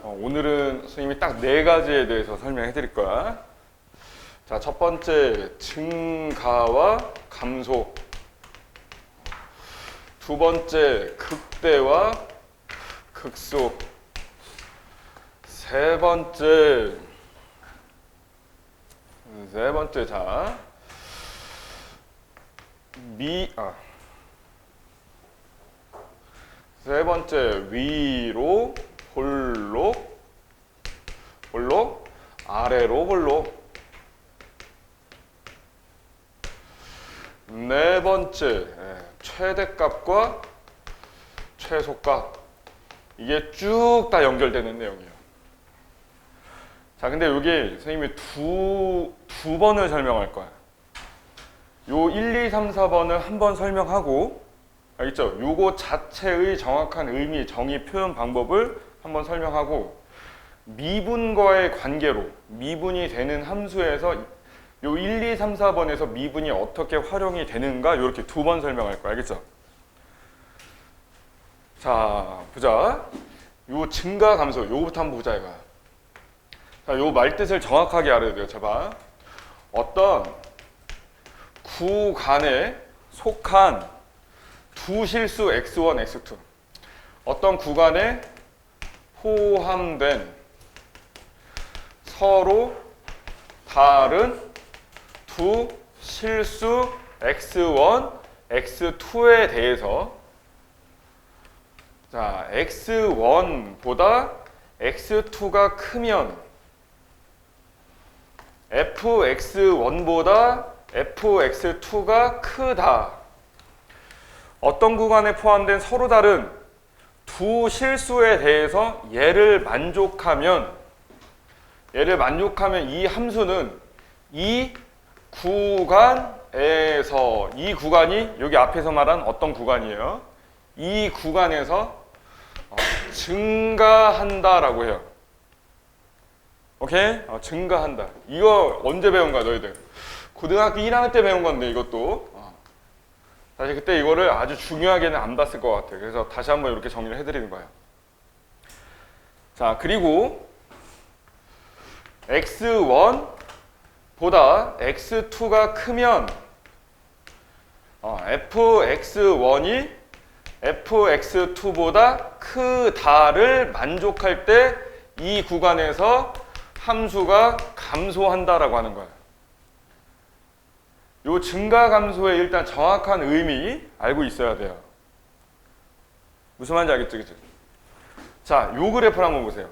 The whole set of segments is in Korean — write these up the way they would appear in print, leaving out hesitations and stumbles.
오늘은 선생님이 딱 4가지에 대해서 설명해 드릴 거야. 자, 첫 번째 증가와 감소. 두 번째 극대와 극소. 세 번째 자 세 번째 위로 볼록 아래로 볼록. 네 번째 최대값과 최소값. 이게 쭉 다 연결되는 내용이에요. 자, 근데 여기 선생님이 두 번을 설명할 거야. 요 1, 2, 3, 4번을 한 번 설명하고, 알겠죠? 요거 자체의 정확한 의미, 정의, 표현 방법을 한번 설명하고, 미분과의 관계로 미분이 되는 함수에서 요 1, 2, 3, 4번에서 미분이 어떻게 활용이 되는가 이렇게 두 번 설명할 거야. 알겠죠? 자, 보자. 요 증가 감소 요거부터 한번 보자 이거야. 자, 요 말뜻을 정확하게 알아야 돼요. 제발. 어떤 구간에 속한 두 실수 x1, x2. 어떤 구간에 포함된 서로 다른 두 실수 x1, x2에 대해서, 자, x1보다 x2가 크면 fx1보다 fx2가 크다. 어떤 구간에 포함된 서로 다른 두 실수에 대해서 얘를 만족하면 이 함수는 이 구간에서, 이 구간이 여기 앞에서 말한 어떤 구간이에요? 이 구간에서 증가한다라고 해요. 오케이? 증가한다. 이거 언제 배운 거야, 너희들? 고등학교 1학년 때 배운 건데, 이것도. 사실 그때 이거를 아주 중요하게는 안 봤을 것 같아요. 그래서 다시 한번 이렇게 정리를 해드리는 거예요. 자, 그리고 x1보다 x2가 크면 fx1이 fx2보다 크다를 만족할 때 이 구간에서 함수가 감소한다라고 하는 거예요. 요 증가 감소의 일단 정확한 의미 알고 있어야 돼요. 무슨 말인지 알겠죠? 그치? 자, 요 그래프를 한번 보세요.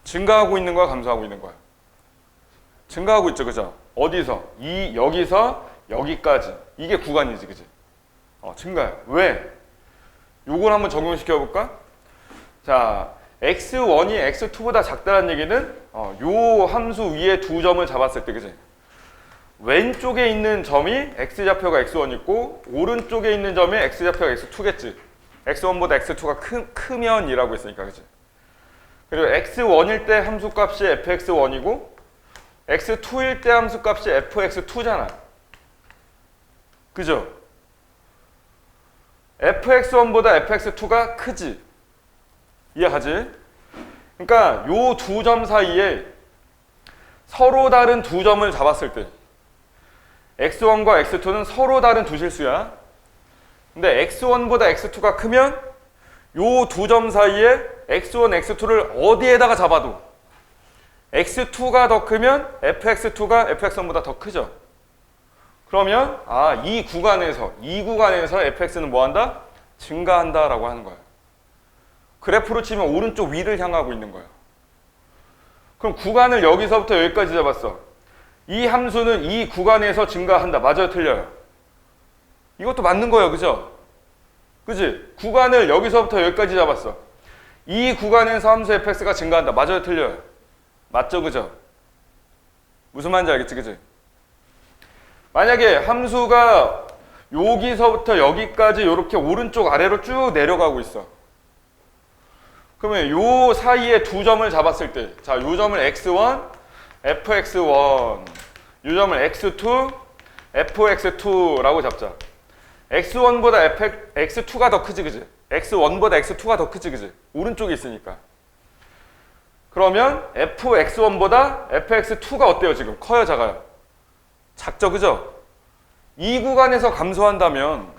증가하고 있는 거야, 감소하고 있는 거야? 증가하고 있죠, 그죠? 어디서? 여기서 여기까지. 이게 구간이지, 그치? 증가해요. 왜? 요걸 한번 적용시켜 볼까? 자, x1이 x2보다 작다는 얘기는 요 함수 위에 두 점을 잡았을 때, 그치? 왼쪽에 있는 점이 x좌표가 x1 있고 오른쪽에 있는 점이 x좌표가 x2겠지. x1보다 x2가 크면 이라고 했으니까, 그치? 그리고 x1일 때 함수값이 fx1이고 x2일 때 함수값이 fx2잖아. 그죠? fx1보다 fx2가 크지. 이해가지? 그러니까 요 두 점 사이에 서로 다른 두 점을 잡았을 때 x1과 x2는 서로 다른 두 실수야. 근데 x1보다 x2가 크면 요 두 점 사이에 x1, x2를 어디에다가 잡아도 x2가 더 크면 fx2가 fx1보다 더 크죠. 그러면 이 구간에서 fx는 뭐한다? 증가한다라고 하는 거야. 그래프로 치면 오른쪽 위를 향하고 있는 거야. 그럼 구간을 여기서부터 여기까지 잡았어. 이 함수는 이 구간에서 증가한다. 맞아요, 틀려요? 이것도 맞는 거예요, 그죠? 그지? 구간을 여기서부터 여기까지 잡았어. 이 구간에서 함수 fx가 증가한다. 맞아요, 틀려요? 맞죠, 그죠? 무슨 말인지 알겠지, 그지? 만약에 함수가 여기서부터 여기까지 이렇게 오른쪽 아래로 쭉 내려가고 있어. 그러면 요 사이에 두 점을 잡았을 때, 자, 요 점을 x1, fx1, 요 점을 x2, fx2라고 잡자. x1보다 x2가 더 크지, 그지? x1보다 x2가 더 크지, 그지? 오른쪽에 있으니까. 그러면 fx1보다 fx2가 어때요? 지금 커요, 작아요? 작죠, 그죠? 이 구간에서 감소한다면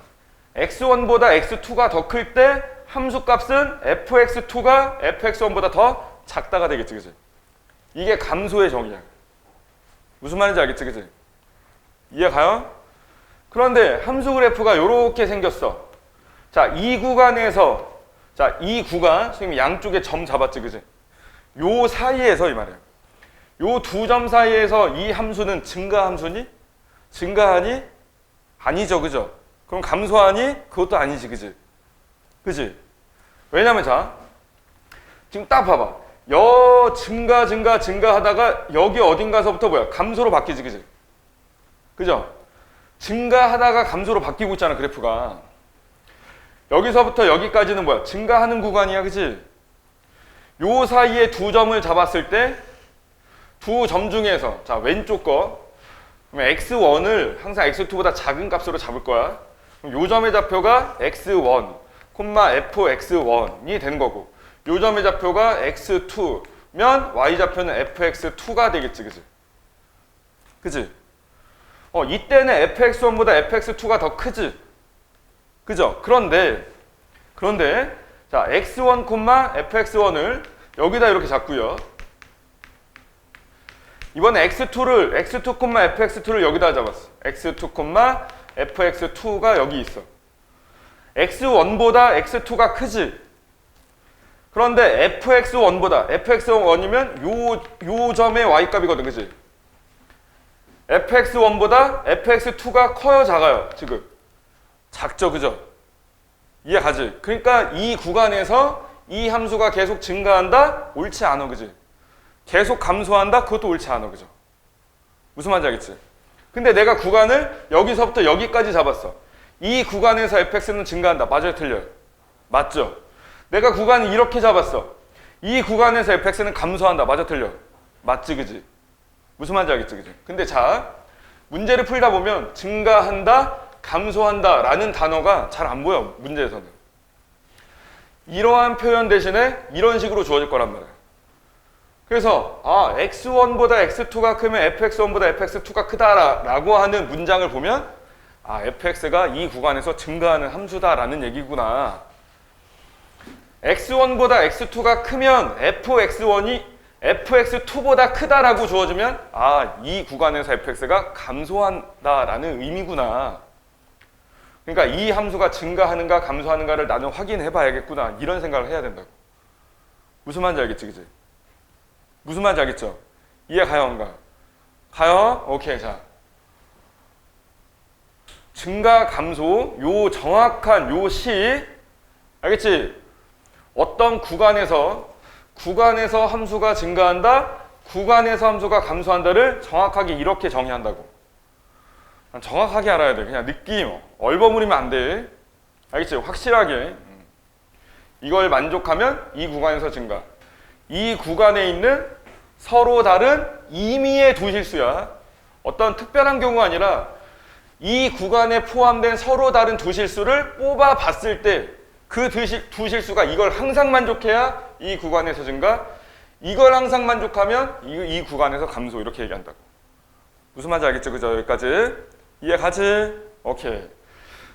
x1보다 x2가 더 클 때 함수 값은 fx2가 fx1보다 더 작다가 되겠지, 그지? 이게 감소의 정의야. 무슨 말인지 알겠지, 그지? 이해 가요? 그런데 함수 그래프가 이렇게 생겼어. 자, 이 구간에서, 자, 이 구간, 지금 양쪽에 점 잡았지, 그지? 요 사이에서 이 말이에요. 요 두 점 사이에서 이 함수는 증가 함수니? 증가하니? 아니죠, 그죠? 그럼 감소하니? 그것도 아니지, 그지? 그지? 왜냐면 자, 지금 딱 봐봐. 증가하다가 여기 어딘가서부터 뭐야? 감소로 바뀌지, 그지? 그죠? 증가하다가 감소로 바뀌고 있잖아, 그래프가. 여기서부터 여기까지는 뭐야? 증가하는 구간이야, 그지? 요 사이에 두 점을 잡았을 때 두 점 중에서, 자, 왼쪽 거, 그러면 x1을 항상 x2보다 작은 값으로 잡을 거야. 그럼 요 점의 좌표가 x1, fx1이 되는 거고, 요 점의 좌표가 x2면 y좌표는 fx2가 되겠지, 그지? 그지? 이때는 fx1보다 fx2가 더 크지? 그죠? 그런데, 자, x1, fx1을 여기다 이렇게 잡고요. 이번에 x2, fx2를 여기다 잡았어. x2, fx2가 여기 있어. x1보다 x2가 크지? 그런데 fx1이면 요 점의 y값이거든, 그지? fx1보다 fx2가 커요, 작아요, 지금? 작죠, 그죠? 이해 가지? 그러니까 이 구간에서 이 함수가 계속 증가한다? 옳지 않아, 그지? 계속 감소한다? 그것도 옳지 않아, 그죠? 무슨 말인지 알겠지? 근데 내가 구간을 여기서부터 여기까지 잡았어. 이 구간에서 fx는 증가한다. 맞아요, 틀려요? 맞죠? 내가 구간을 이렇게 잡았어. 이 구간에서 fx는 감소한다. 맞아, 틀려? 맞지, 그지? 무슨 말인지 알겠지, 그지? 근데 자, 문제를 풀다 보면 증가한다, 감소한다 라는 단어가 잘 안 보여, 문제에서는. 이러한 표현 대신에 이런 식으로 주어질 거란 말이야. 그래서 x1보다 x2가 크면 fx1보다 fx2가 크다라고 하는 문장을 보면 fx가 이 구간에서 증가하는 함수다라는 얘기구나. x1보다 x2가 크면 fx1이 fx2보다 크다라고 주어지면 이 구간에서 fx가 감소한다라는 의미구나. 그러니까 이 함수가 증가하는가 감소하는가를 나는 확인해 봐야겠구나. 이런 생각을 해야 된다고. 무슨 말인지 알겠지, 그지? 무슨 말인지 알겠죠? 이해 가요, 안 가? 가요? 오케이, 자. 증가, 감소, 요 정확한 요 시, 알겠지? 어떤 구간에서 함수가 증가한다, 구간에서 함수가 감소한다를 정확하게 이렇게 정의한다고. 정확하게 알아야 돼. 그냥 느낌, 얼버무리면 안 돼. 알겠지? 확실하게. 이걸 만족하면 이 구간에서 증가. 이 구간에 있는 서로 다른 임의의 두 실수야. 어떤 특별한 경우가 아니라 이 구간에 포함된 서로 다른 두 실수를 뽑아 봤을 때 그 두 실수가 이걸 항상 만족해야 이 구간에서 증가, 이걸 항상 만족하면 이 구간에서 감소, 이렇게 얘기한다고. 무슨 말인지 알겠죠? 그죠? 여기까지. 이해 가지? 오케이.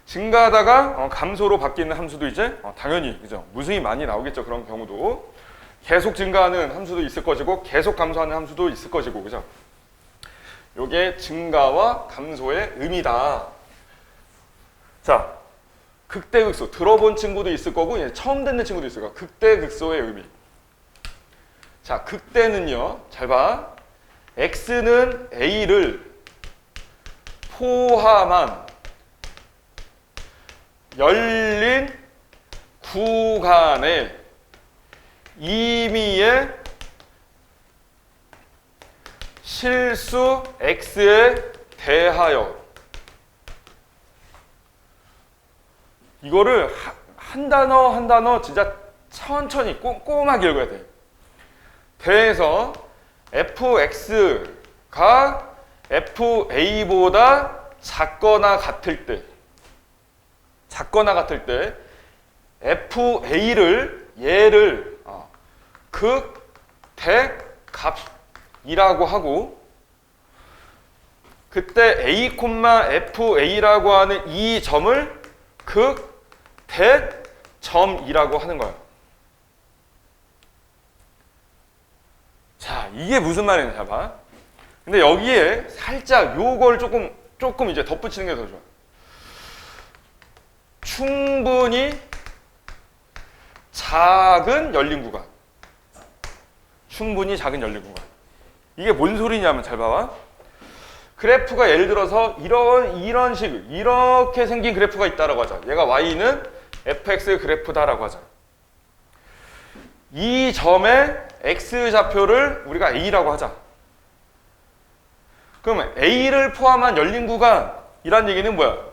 증가하다가 감소로 바뀌는 함수도 이제 당연히, 그죠? 무수히 많이 나오겠죠? 그런 경우도. 계속 증가하는 함수도 있을 것이고 계속 감소하는 함수도 있을 것이고, 그죠? 요게 증가와 감소의 의미다. 자, 극대극소 들어본 친구도 있을 거고 처음 듣는 친구도 있을 거야. 극대극소의 의미. 자, 극대는요, 잘 봐. x는 a를 포함한 열린 구간의 임의의 실수 x에 대하여, 이거를 한 단어 한 단어 진짜 천천히 꼼꼼하게 읽어야 돼. 대해서 fx가 fa보다 작거나 같을 때 fa를 얘를 극 대값이라고 하고 그때 a, fa라고 하는 이 점을 극대점이라고 하는 거예요. 자, 이게 무슨 말이냐, 자 봐. 근데 여기에 살짝 요걸 조금 이제 덧붙이는 게 더 좋아. 충분히 작은 열린 구간. 충분히 작은 열린 구간. 이게 뭔 소리냐면 잘 봐봐. 그래프가 예를 들어서 이런 식 이렇게 생긴 그래프가 있다라고 하자. 얘가 y는 fx 그래프다라고 하자. 이 점의 x 좌표를 우리가 a라고 하자. 그러면 a를 포함한 열린 구간이란 얘기는 뭐야?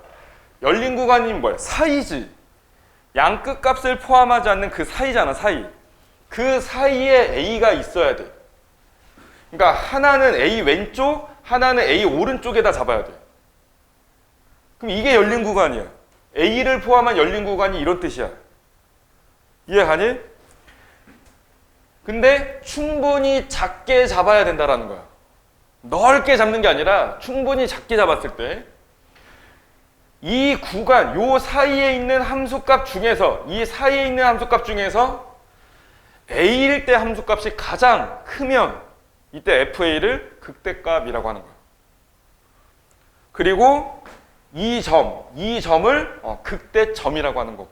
열린 구간이 뭐야? 사이지. 양 끝값을 포함하지 않는 그 사이잖아, 사이. 그 사이에 a가 있어야 돼. 그러니까 하나는 a 왼쪽, 하나는 a 오른쪽에다 잡아야 돼. 그럼 이게 열린 구간이야. a를 포함한 열린 구간이 이런 뜻이야. 이해가니? 근데 충분히 작게 잡아야 된다라는 거야. 넓게 잡는 게 아니라 충분히 작게 잡았을 때 이 구간, 요 사이에 있는 함수값 중에서 이 사이에 있는 함수값 중에서 a일 때 함수값이 가장 크면 이때 fa를 극대값이라고 하는 거야. 그리고 이 점을 극대점이라고 하는 거고.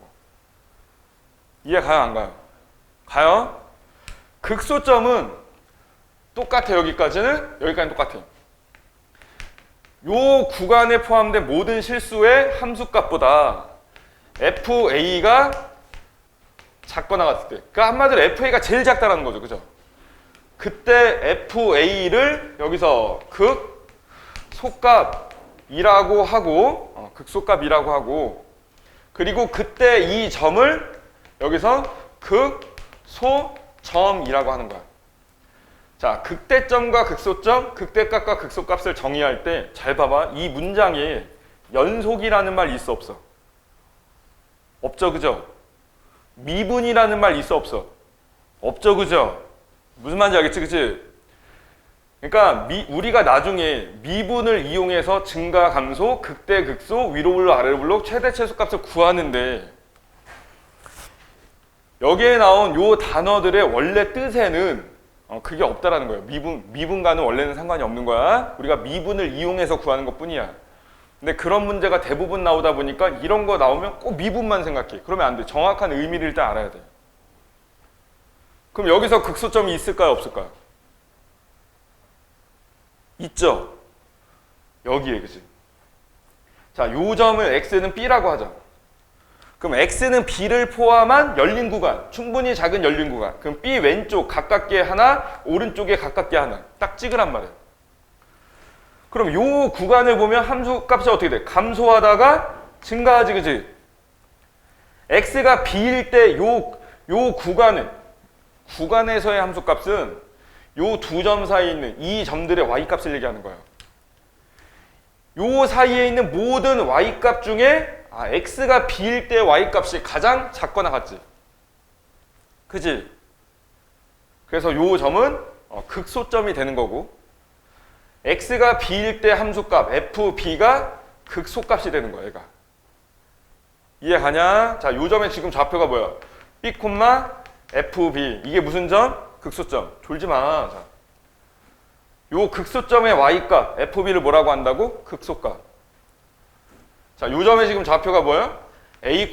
이해 가요, 안 가요? 가요? 극소점은 똑같아. 여기까지는 똑같아. 요 구간에 포함된 모든 실수의 함수값보다 fa가 작거나 같을 때, 그러니까 한마디로 fa가 제일 작다라는 거죠, 그죠? 그때 fa를 여기서 극소값이라고 하고, 극소값이라고 하고, 그리고 그때 이 점을 여기서 극소점이라고 하는 거야. 자, 극대점과 극소점, 극대값과 극소값을 정의할 때 잘 봐봐. 이 문장에 연속이라는 말 있어 없어? 없죠, 그죠? 미분이라는 말 있어 없어? 없죠, 그죠? 무슨 말인지 알겠지, 그치? 그러니까 우리가 나중에 미분을 이용해서 증가, 감소, 극대, 극소, 위로 블록, 아래로 블록, 최대, 최소값을 구하는데 여기에 나온 요 단어들의 원래 뜻에는 그게 없다라는 거예요. 미분과는 원래는 상관이 없는 거야. 우리가 미분을 이용해서 구하는 것 뿐이야. 근데 그런 문제가 대부분 나오다 보니까 이런 거 나오면 꼭 미분만 생각해. 그러면 안 돼. 정확한 의미를 일단 알아야 돼. 그럼 여기서 극소점이 있을까요, 없을까요? 있죠. 여기에, 그치? 자, 요 점을 x는 b라고 하자. 그럼 x는 b를 포함한 열린 구간, 충분히 작은 열린 구간. 그럼 b 왼쪽 가깝게 하나, 오른쪽에 가깝게 하나. 딱 찍으란 말이야. 그럼 요 구간을 보면 함수값이 어떻게 돼? 감소하다가 증가하지, 그치? x가 b일 때 요 구간에서의 함수값은 요 두 점 사이에 있는 이 점들의 y값을 얘기하는 거예요. 요 사이에 있는 모든 y값 중에 x가 b일 때 y값이 가장 작거나 같지? 그치? 그래서 요 점은 극소점이 되는 거고 x가 b일 때 함수값 fb가 극소값이 되는 거야, 얘가. 이해가냐? 자, 요 점에 지금 좌표가 뭐야? b, fb. 이게 무슨 점? 극소점. 졸지 마. 자, 요 극소점의 y값 fb를 뭐라고 한다고? 극소값. 자, 요 점에 지금 좌표가 뭐예요? a,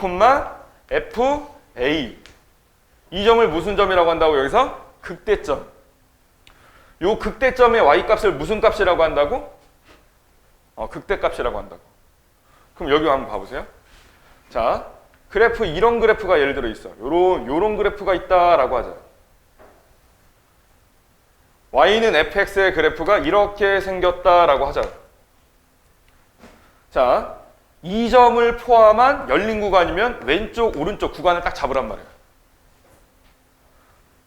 fa. 이 점을 무슨 점이라고 한다고? 여기서 극대점. 요 극대점의 y값을 무슨 값이라고 한다고? 극대값이라고 한다고. 그럼 여기 한번 봐보세요. 자, 그래프, 이런 그래프가 예를 들어 있어. 요런 그래프가 있다라고 하자. y는 fx의 그래프가 이렇게 생겼다라고 하자. 자, 이 점을 포함한 열린 구간이면 왼쪽, 오른쪽 구간을 딱 잡으란 말이에요.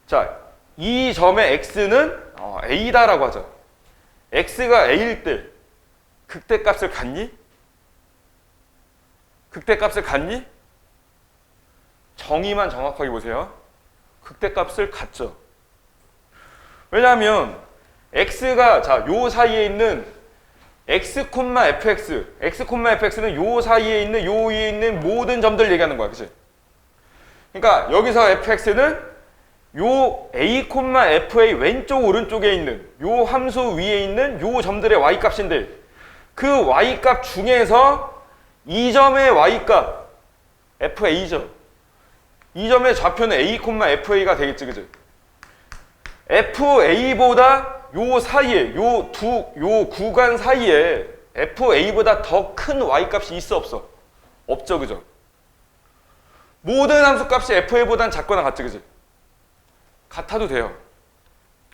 자, 이 점의 x는 a다라고 하자. x가 a일 때 극대값을 갖니? 극대값을 갖니? 정의만 정확하게 보세요. 극대값을 갖죠. 왜냐하면 x가 자, 요 사이에 있는 x, fx, x, fx는 요 사이에 있는 요 위에 있는 모든 점들 얘기하는 거야. 그치? 그러니까 여기서 fx는 요 a, fa 왼쪽 오른쪽에 있는 요 함수 위에 있는 요 점들의 y값인데 그 y값 중에서 이 점의 y값 fa죠. 이 점의 좌표는 a, fa가 되겠지. 그치? fa보다 요 사이에 요 구간 사이에 fa보다 더 큰 y값이 있어 없어? 없죠. 그죠? 모든 함수값이 fa보다는 작거나 같지. 그지? 같아도 돼요.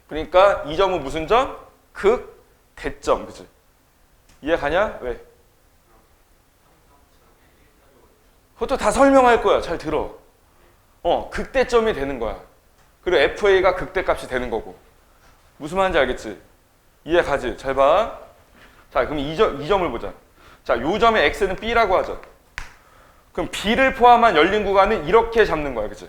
그러니까 이 점은 무슨 점? 극대점. 그지? 이해 가냐? 왜? 그것도 다 설명할 거야. 잘 들어. 극대점이 되는 거야. 그리고 fa가 극대값이 되는 거고. 무슨 말인지 알겠지? 이해 가지? 잘 봐. 자, 그럼 이 점을 보자. 자, 요 점의 x는 b라고 하자. 그럼 b를 포함한 열린 구간은 이렇게 잡는 거야. 그치?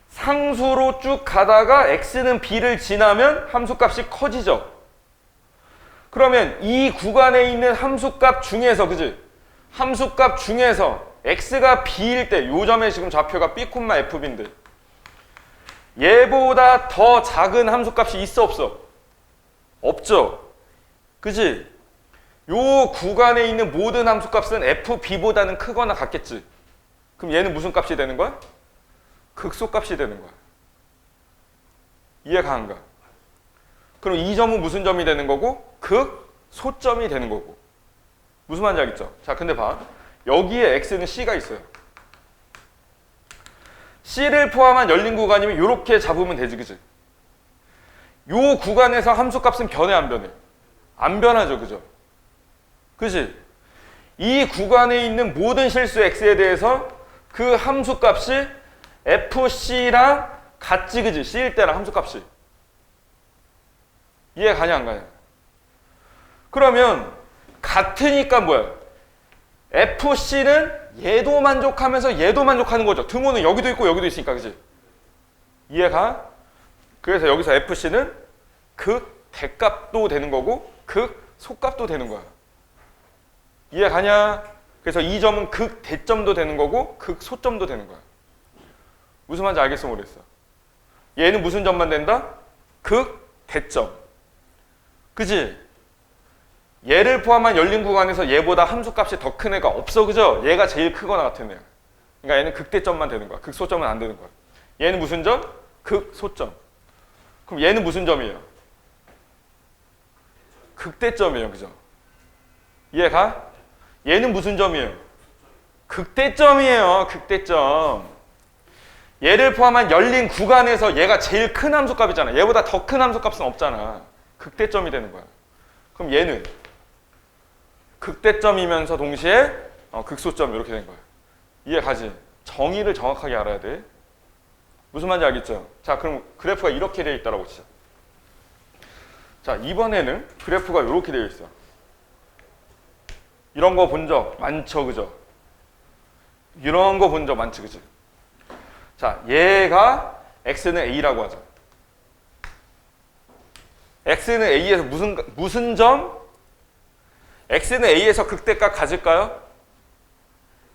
상수로 쭉 가다가 x는 b를 지나면 함수값이 커지죠. 그러면 이 구간에 있는 함수값 중에서, 그치? 함수값 중에서 x가 b일 때 요 점의 지금 좌표가 b, fb인데 얘보다 더 작은 함수값이 있어 없어? 없죠. 그치? 요 구간에 있는 모든 함수값은 fb보다는 크거나 같겠지. 그럼 얘는 무슨 값이 되는 거야? 극소값이 되는 거야. 이해가 안 가? 그럼 이 점은 무슨 점이 되는 거고? 극소점이 되는 거고. 무슨 말인지 알겠죠? 자, 근데 봐. 여기에 x는 c가 있어요. c를 포함한 열린 구간이면 이렇게 잡으면 되지. 그치? 요 구간에서 함수값은 변해 안 변해? 안 변하죠. 그죠? 그치? 이 구간에 있는 모든 실수 x에 대해서 그 함수값이 fc랑 같지. 그지? c일 때랑 함수값이. 이해 가냐 안 가냐? 그러면 같으니까 뭐야? fc는 얘도 만족하면서 얘도 만족하는 거죠. 등호는 여기도 있고 여기도 있으니까. 그치? 이해가? 그래서 여기서 fc는 극대값도 되는 거고 극소값도 되는 거야. 이해 가냐? 그래서 이 점은 극대점도 되는 거고 극소점도 되는 거야. 무슨 말인지 알겠어 모르겠어? 얘는 무슨 점만 된다? 극대점. 그지? 얘를 포함한 열린 구간에서 얘보다 함수값이 더 큰 애가 없어. 그죠? 얘가 제일 크거나 같은 애야. 그러니까 얘는 극대점만 되는 거야. 극소점은 안 되는 거야. 얘는 무슨 점? 극소점. 그럼 얘는 무슨 점이에요? 극대점이에요. 그죠? 이해가? 얘는 무슨 점이에요? 극대점이에요. 극대점. 얘를 포함한 열린 구간에서 얘가 제일 큰 함수값이잖아. 얘보다 더 큰 함수값은 없잖아. 극대점이 되는 거야. 그럼 얘는 극대점이면서 동시에 극소점 이렇게 된 거야. 이해 가지? 정의를 정확하게 알아야 돼. 무슨 말인지 알겠죠? 자, 그럼 그래프가 이렇게 되어 있다라고 치자. 자, 이번에는 그래프가 이렇게 되어 있어. 이런 거 본 적 많죠, 그죠? 이런 거 본 적 많지, 그지? 자, 얘가 x는 a라고 하자. x는 a에서 무슨 점? x는 a에서 극대값 가질까요?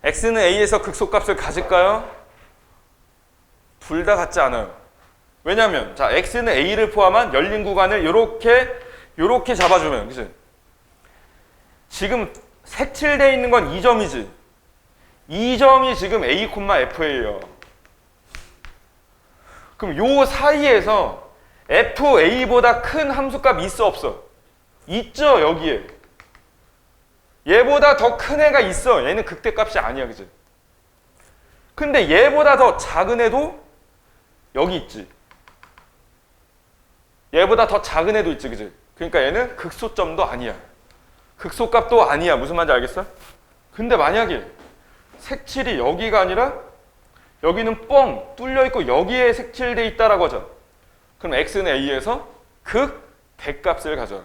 x는 a에서 극소값을 가질까요? 둘 다 같지 않아요. 왜냐면 자, x는 a를 포함한 열린 구간을 요렇게 잡아주면, 그치? 지금 색칠되어 있는 건 이 점이지. 이 점이 지금 a, f예요. 그럼 요 사이에서 fa보다 큰 함수값 있어 없어? 있죠. 여기에 얘보다 더 큰 애가 있어. 얘는 극대값이 아니야. 그치? 근데 얘보다 더 작은 애도 여기 있지. 얘보다 더 작은 애도 있지. 그치? 그러니까 얘는 극소점도 아니야. 극소값도 아니야. 무슨 말인지 알겠어? 근데 만약에 색칠이 여기가 아니라 여기는 뻥 뚫려 있고 여기에 색칠돼 있다라고 하자. 그럼 x는 a에서 극대값을 가져.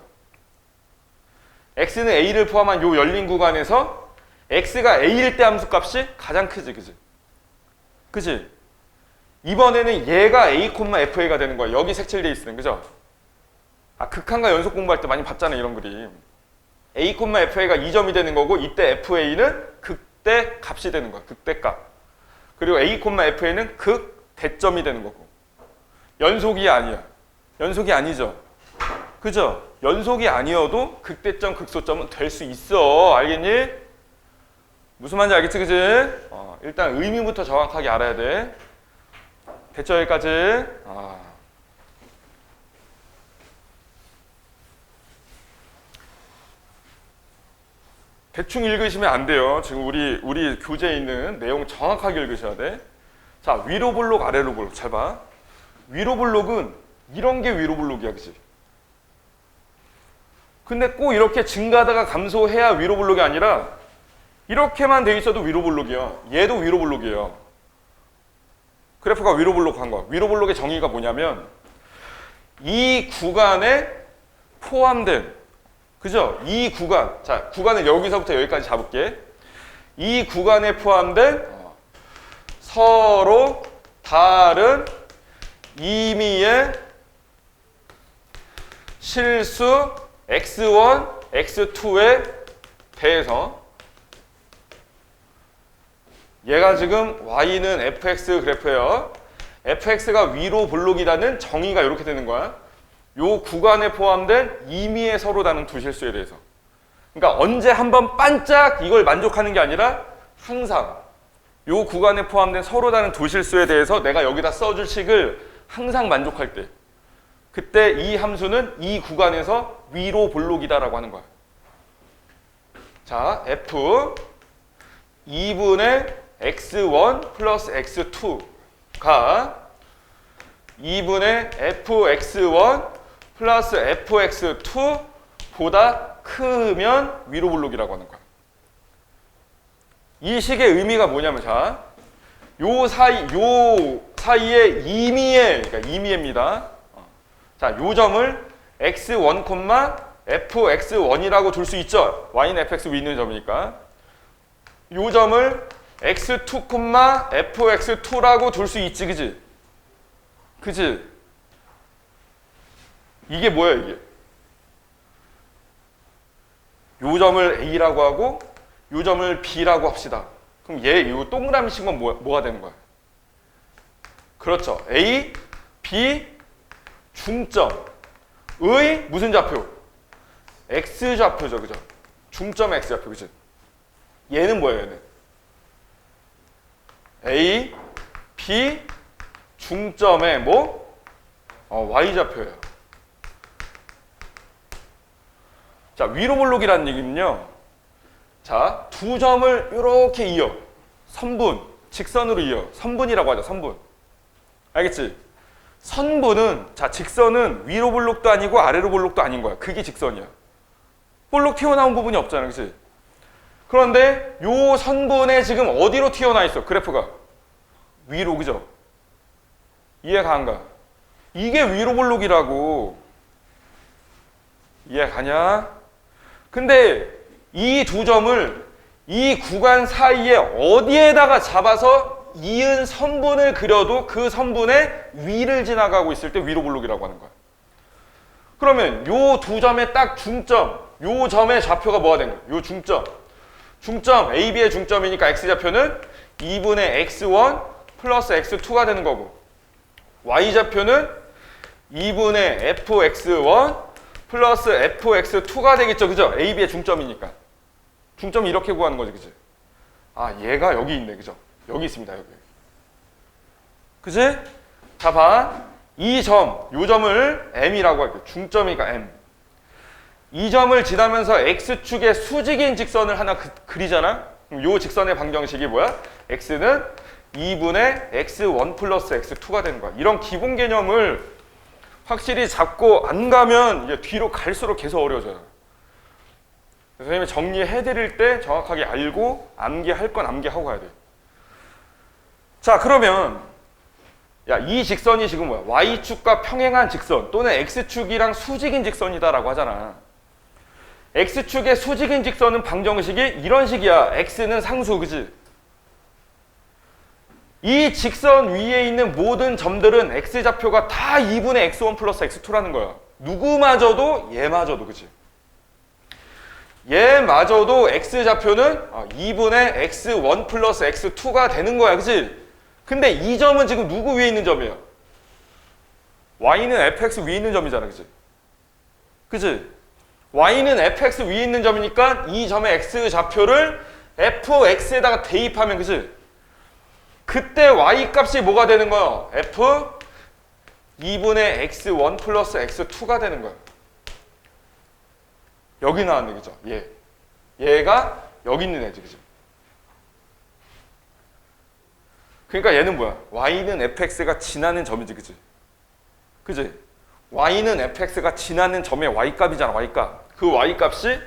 x는 a를 포함한 요 열린 구간에서 x가 a일 때 함수값이 가장 크지. 그지? 그지? 이번에는 얘가 A, FA가 되는 거야. 여기 색칠돼 있으면, 그죠? 극한과 연속 공부할 때 많이 봤잖아요, 이런 그림. A, FA가 2점이 되는 거고, 이때 FA는 극대 값이 되는 거야, 극대값. 그리고 A, FA는 극대점이 되는 거고. 연속이 아니야. 연속이 아니죠. 그죠? 연속이 아니어도 극대점, 극소점은 될 수 있어. 알겠니? 무슨 말인지 알겠지, 그지? 일단 의미부터 정확하게 알아야 돼. 됐죠, 여기까지? 대충 읽으시면 안 돼요. 지금 우리 교재에 있는 내용 정확하게 읽으셔야 돼. 자, 위로 볼록, 아래로 볼록. 잘 봐. 위로 볼록은 이런 게 위로 볼록이야, 그치? 근데 꼭 이렇게 증가하다가 감소해야 위로 볼록이 아니라 이렇게만 돼 있어도 위로 볼록이야. 얘도 위로 볼록이에요. 그래프가 위로 볼록한 거야. 위로 볼록의 정의가 뭐냐면 이 구간에 포함된, 그죠? 이 구간, 자, 구간을 여기서부터 여기까지 잡을게. 이 구간에 포함된 서로 다른 임의의 실수 x1, x2에 대해서 얘가 지금 y는 fx 그래프예요. fx가 위로 볼록이라는 정의가 이렇게 되는 거야. 요 구간에 포함된 임의의 서로 다른 두 실수에 대해서. 그러니까 언제 한번 반짝 이걸 만족하는 게 아니라 항상 요 구간에 포함된 서로 다른 두 실수에 대해서 내가 여기다 써줄 식을 항상 만족할 때, 그때 이 함수는 이 구간에서 위로 볼록이다라고 하는 거야. 자, f 2분의 x1 플러스 x2가 2분의 fx1 플러스 fx2보다 크면 위로 볼록이라고 하는 거야. 이 식의 의미가 뭐냐면, 자, 요 사이에 임의의, 그러니까 임의입니다. 자, 요 점을 x1, fx1이라고 둘 수 있죠. y는 fx 위 있는 점이니까. 요 점을 x2, fx2라고 둘 수 있지, 그지? 그지? 이게 뭐야, 이게? 요 점을 a라고 하고 요 점을 b라고 합시다. 그럼 요 동그라미 식은 뭐가 되는 거야? 그렇죠. a, b 중점의 무슨 좌표? x 좌표죠, 그죠? 중점 x 좌표, 그죠? 얘는 뭐예요, 얘는? a, b 중점의 뭐? y 좌표예요. 자, 위로 볼록이라는 얘기는요. 자, 두 점을 이렇게 이어. 선분, 직선으로 이어. 선분이라고 하죠, 선분. 알겠지? 선분은, 자, 직선은 위로 볼록도 아니고 아래로 볼록도 아닌 거야. 그게 직선이야. 볼록 튀어나온 부분이 없잖아, 그치? 그런데 요 선분에 지금 어디로 튀어나와 있어, 그래프가? 위로, 그죠? 이해가 안 가? 이게 위로 볼록이라고. 이해가냐? 근데 이 두 점을 이 구간 사이에 어디에다가 잡아서 이은 선분을 그려도 그 선분의 위를 지나가고 있을 때 위로 볼록이라고 하는 거야. 그러면 요 두 점의 딱 중점, 요 점의 좌표가 뭐가 된 거야? 요 중점. 중점, AB의 중점이니까 X좌표는 2분의 X1 플러스 X2가 되는 거고, Y좌표는 2분의 FX1 플러스 fx2가 되겠죠, 그죠? AB의 중점이니까. 중점이 이렇게 구하는 거지, 그지? 얘가 여기 있네, 그죠? 여기 있습니다, 여기. 그지? 자, 봐. 이 점, 요 점을 M이라고 할게요. 중점이니까 M. 이 점을 지나면서 X축의 수직인 직선을 하나 그리잖아? 그럼 요 직선의 방정식이 뭐야? X는 2분의 X1 플러스 X2가 되는 거야. 이런 기본 개념을 확실히 잡고 안 가면 이제 뒤로 갈수록 계속 어려워져요. 선생님이 정리해드릴 때 정확하게 알고 암기할 건 암기하고 가야 돼요. 자, 그러면 이 직선이 지금 뭐야? Y축과 평행한 직선 또는 X축이랑 수직인 직선이다라고 하잖아. X축의 수직인 직선은 방정식이 이런 식이야. X는 상수, 그지? 이 직선 위에 있는 모든 점들은 x좌표가 다 2분의 x1 플러스 x2라는 거야. 누구마저도 얘마저도, 그치? 얘마저도 x좌표는 2분의 x1 플러스 x2가 되는 거야, 그치? 근데 이 점은 지금 누구 위에 있는 점이야? y는 fx 위에 있는 점이잖아, 그치? 그치? y는 fx 위에 있는 점이니까 이 점의 x좌표를 fx에다가 대입하면, 그치? 그때 y 값이 뭐가 되는 거야? f 2분의 x1 플러스 x2가 되는 거야. 여기 나왔네, 그죠? 얘가 여기 있는 애지, 그죠? 그러니까 얘는 뭐야? y는 fx가 지나는 점이지, 그치? 그치? y는 fx가 지나는 점의 y값이잖아, y값. 그 y값이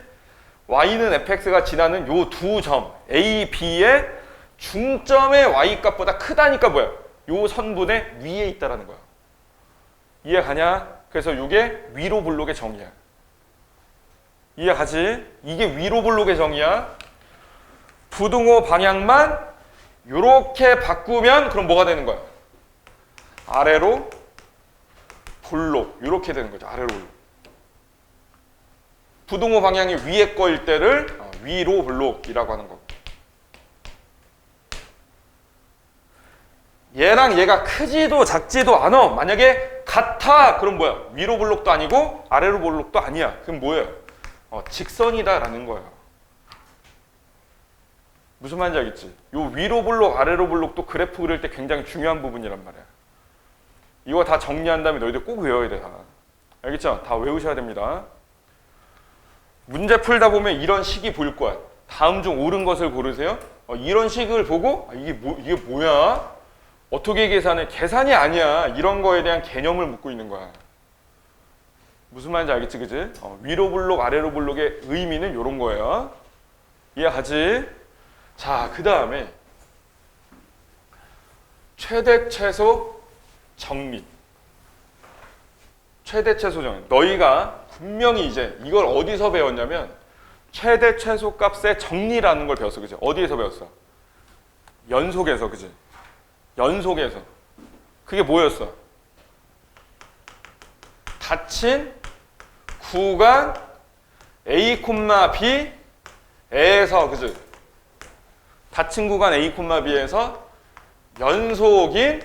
y는 fx가 지나는 요 두 점 a, b의 중점의 y값보다 크다니까 뭐야? 요 선분의 위에 있다라는 거야. 이해가냐? 그래서 이게 위로 볼록의 정의야. 이해가지? 이게 위로 볼록의 정의야. 부등호 방향만 요렇게 바꾸면 그럼 뭐가 되는 거야? 아래로 볼록. 요렇게 되는 거죠. 아래로 볼록. 부등호 방향이 위에 거일 때를 위로 볼록이라고 하는 거고. 얘랑 얘가 크지도 작지도 않아. 만약에 같아. 그럼 뭐야? 위로 볼록도 아니고 아래로 볼록도 아니야. 그럼 뭐예요? 직선이다라는 거예요. 무슨 말인지 알겠지? 요 위로 볼록, 아래로 볼록도 그래프 그릴 때 굉장히 중요한 부분이란 말이야. 이거 다 정리한 다음에 너희들 꼭 외워야 돼. 다. 알겠죠? 다 외우셔야 됩니다. 문제 풀다 보면 이런 식이 보일 거야. 다음 중 옳은 것을 고르세요. 이런 식을 보고 이게 뭐야? 어떻게 계산해? 계산이 아니야. 이런 거에 대한 개념을 묻고 있는 거야. 무슨 말인지 알겠지, 그지? 위로 볼록, 아래로 볼록의 의미는 이런 거예요. 이해하지? 자, 그 다음에 최대 최소 정리. 최대 최소 정리. 너희가 분명히 이제 이걸 어디서 배웠냐면 최대 최소 값의 정리라는 걸 배웠어, 그지? 어디에서 배웠어? 연속에서, 그지? 연속에서. 그게 뭐였어? 닫힌 구간 A, B에서, 그지? 닫힌 구간 A, B에서 연속인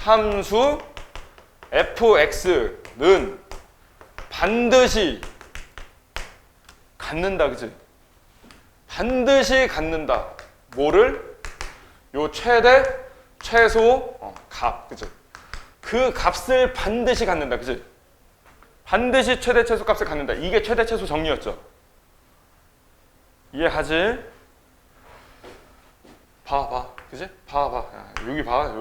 함수 fx는 반드시 갖는다, 그지? 반드시 갖는다. 뭐를? 요 최대, 최소 값, 그지? 그 값을 반드시 갖는다, 그지? 반드시 최대, 최소 값을 갖는다. 이게 최대, 최소 정리였죠. 이해하지? 봐, 그지? 봐. 여기 봐.